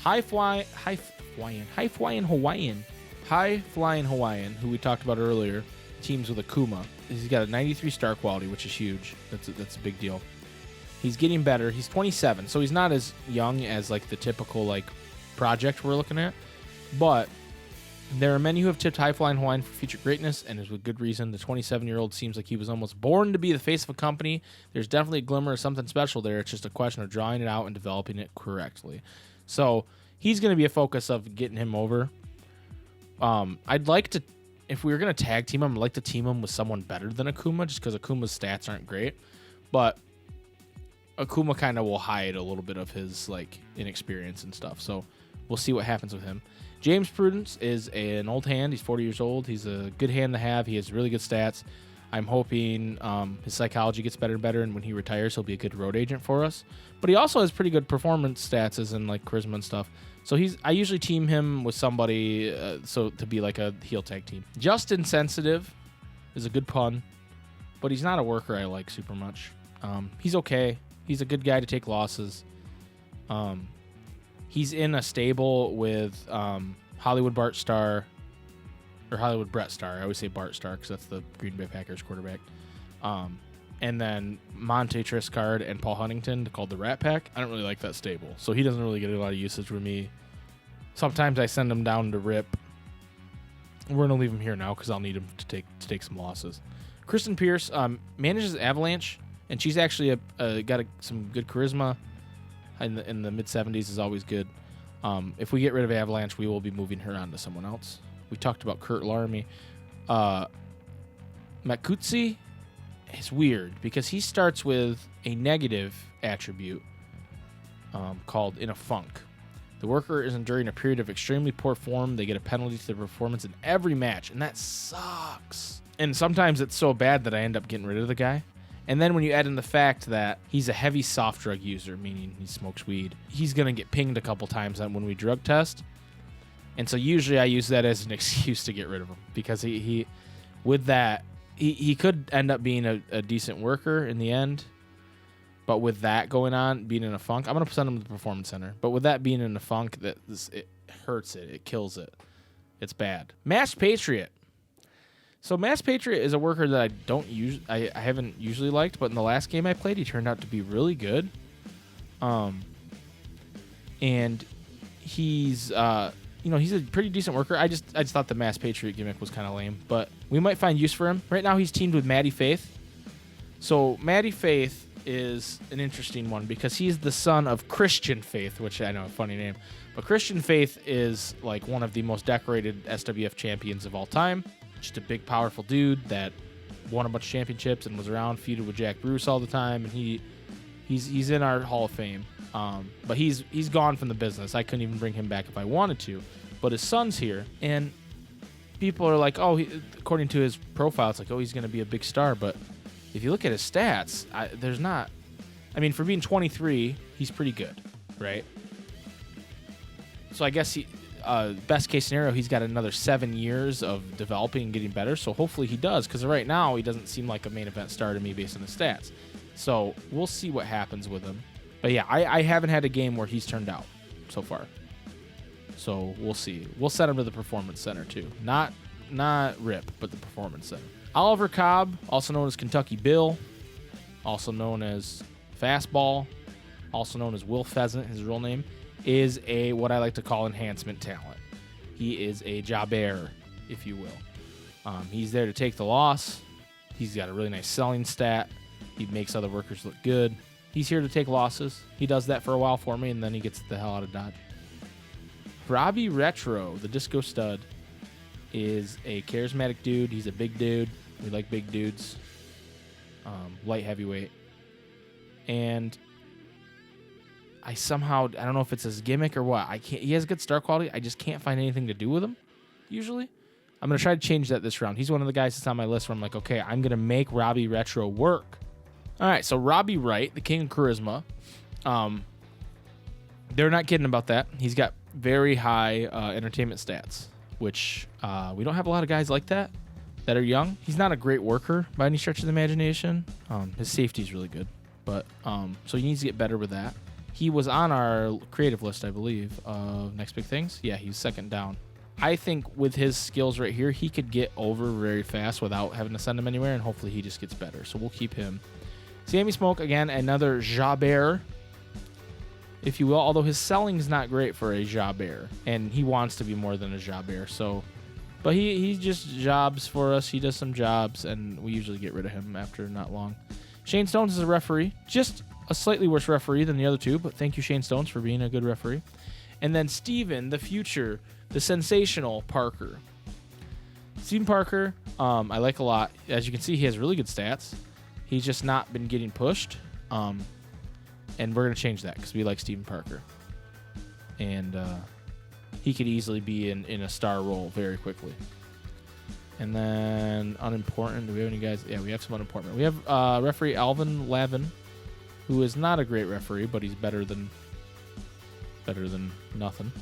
High flying Hawaiian, who we talked about earlier, teams with Akuma. He's got a 93 star quality, which is huge. That's a big deal. He's getting better. He's 27, so he's not as young as like the typical like project we're looking at. But there are many who have tipped High Flying Hawaiian for future greatness, and is with good reason. The 27-year-old seems like he was almost born to be the face of a company. There's definitely a glimmer of something special there. It's just a question of drawing it out and developing it correctly. So he's going to be a focus of getting him over. I'd like to, if we were going to tag team him, I'd like to team him with someone better than Akuma, just because Akuma's stats aren't great. But Akuma kind of will hide a little bit of his like inexperience and stuff. So we'll see what happens with him. James Prudence is an old hand. He's 40 years old. He's a good hand to have. He has really good stats. I'm hoping his psychology gets better and better, and when he retires, he'll be a good road agent for us. But he also has pretty good performance stats, as in like charisma and stuff. So I usually team him with somebody so to be like a heel tag team. Just Insensitive is a good pun, but he's not a worker I like super much. He's okay. He's a good guy to take losses. He's in a stable with Hollywood Bart Starr, or Hollywood Brett Starr. I always say Bart Starr because that's the Green Bay Packers quarterback. And then Monte Triscard and Paul Huntington, called the Rat Pack. I don't really like that stable, so he doesn't really get a lot of usage with me. Sometimes I send him down to Rip. We're going to leave him here now because I'll need him to take some losses. Kristen Pierce manages Avalanche, and she's actually got some good charisma. In the mid-70s is always good. If we get rid of Avalanche, we will be moving her on to someone else. We talked about Kurt Laramie. Makutsi is weird because he starts with a negative attribute called In a Funk. The worker is enduring a period of extremely poor form. They get a penalty to their performance in every match, and that sucks. And sometimes it's so bad that I end up getting rid of the guy. And then when you add in the fact that he's a heavy soft drug user, meaning he smokes weed, he's going to get pinged a couple times when we drug test. And so usually I use that as an excuse to get rid of him because he with that, he could end up being a decent worker in the end. But with that going on, being in a funk, I'm going to send him to the Performance Center. But with that being in a funk, it hurts it. It kills it. It's bad. Masked Patriot. So Masked Patriot is a worker that I haven't usually liked, but in the last game I played, he turned out to be really good. And he's he's a pretty decent worker. I just thought the Masked Patriot gimmick was kind of lame, but we might find use for him. Right now he's teamed with Maddie Faith. So Maddie Faith is an interesting one because he's the son of Christian Faith, which I know a funny name, but Christian Faith is like one of the most decorated SWF champions of all time. Just a big, powerful dude that won a bunch of championships and was around, feuded with Jack Bruce all the time, and he's in our Hall of Fame. But he's gone from the business. I couldn't even bring him back if I wanted to. But his son's here, and people are like, oh, according to his profile, it's like, oh, he's going to be a big star. But if you look at his stats, there's not. I mean, for being 23, he's pretty good, right? So I guess best case scenario, he's got another 7 years of developing and getting better. So hopefully he does, because right now he doesn't seem like a main event star to me based on the stats. So we'll see what happens with him. But yeah, I haven't had a game where he's turned out so far. So we'll see. We'll send him to the Performance Center too. Not RIP, but the Performance Center. Oliver Cobb, also known as Kentucky Bill, also known as Fastball, also known as Will Pheasant, his real name, is what I like to call enhancement talent. He is a jobber, if you will. He's there to take the loss. He's got a really nice selling stat. He makes other workers look good. He's here to take losses. He does that for a while for me, and then he gets the hell out of Dodge. Robbie Retro, the Disco Stud, is a charismatic dude. He's a big dude. We like big dudes. Light heavyweight. And I don't know if it's his gimmick or what. He has good star quality. I just can't find anything to do with him, usually. I'm going to try to change that this round. He's one of the guys that's on my list where I'm like, okay, I'm going to make Robbie Retro work. All right, so Robbie Wright, the king of charisma. They're not kidding about that. He's got very high entertainment stats, which we don't have a lot of guys like that are young. He's not a great worker by any stretch of the imagination. His safety is really good, but so he needs to get better with that. He was on our creative list, I believe, of next big things. Yeah, he's second down. I think with his skills right here, he could get over very fast without having to send him anywhere, and hopefully he just gets better. So we'll keep him. Sammy Smoke, again, another jobber, if you will, although his selling's not great for a jobber, and he wants to be more than a jobber, so... But he just jobs for us. He does some jobs, and we usually get rid of him after not long. Shane Stones is a referee. Just a slightly worse referee than the other two, but thank you, Shane Stones, for being a good referee. And then Steven, the future, the sensational Parker. Steven Parker, I like a lot. As you can see, he has really good stats. He's just not been getting pushed. And we're going to change that because we like Steven Parker. And he could easily be in a star role very quickly. And then unimportant. Do we have any guys? Yeah, we have some unimportant. We have referee Alvin Lavin, who is not a great referee, but he's better than nothing.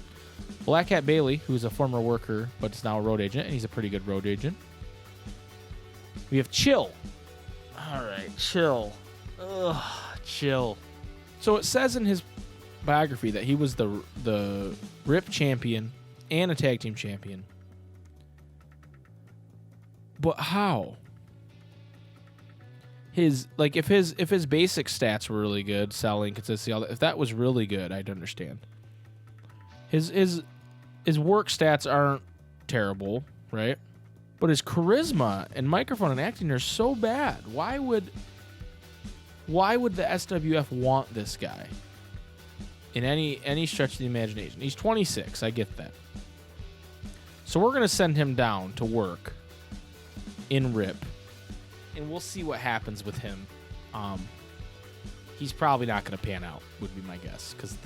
Black Hat Bailey, who's a former worker, but is now a road agent, and he's a pretty good road agent. We have Chill. All right, Chill. Ugh, Chill. So it says in his biography that he was the RIP champion and a tag team champion. But how? If his basic stats were really good, selling, consistency, all that, if that was really good, I'd understand. His work stats aren't terrible, right? But his charisma and microphone and acting are so bad. Why would the SWF want this guy? In any stretch of the imagination. He's 26, I get that. So we're going to send him down to work in RIP, and we'll see what happens with him. He's probably not going to pan out, would be my guess, because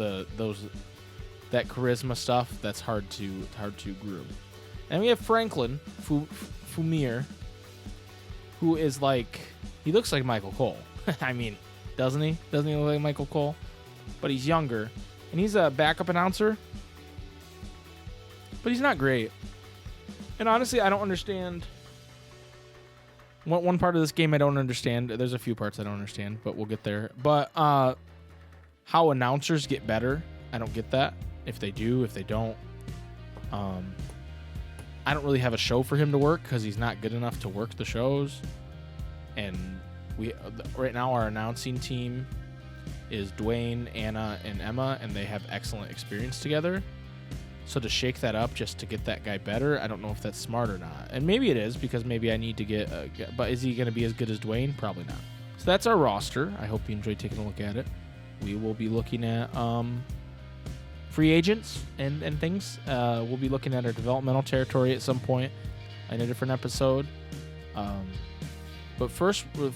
that charisma stuff, that's hard to groom. And we have Franklin Fumir, who is he looks like Michael Cole. I mean, doesn't he? Doesn't he look like Michael Cole? But he's younger, and he's a backup announcer, but he's not great. And honestly, I don't understand. One part of this game I don't understand. There's a few parts I don't understand, but we'll get there. But how announcers get better, I don't get that. If they do, if they don't. I don't really have a show for him to work because he's not good enough to work the shows. And right now our announcing team is Dwayne, Anna, and Emma, and they have excellent experience together. So to shake that up just to get that guy better, I don't know if that's smart or not. And maybe it is, because maybe I need to get but is he going to be as good as Dwayne? Probably not. So that's our roster. I hope you enjoyed taking a look at it. We will be looking at free agents and things. We'll be looking at our developmental territory at some point in a different episode. But first we're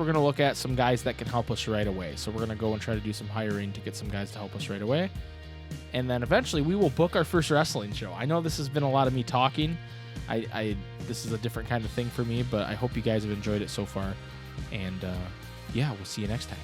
going to look at some guys that can help us right away. So we're going to go and try to do some hiring to get some guys to help us right away. And then eventually we will book our first wrestling show. I know this has been a lot of me talking. This is a different kind of thing for me, but I hope you guys have enjoyed it so far. And yeah, we'll see you next time.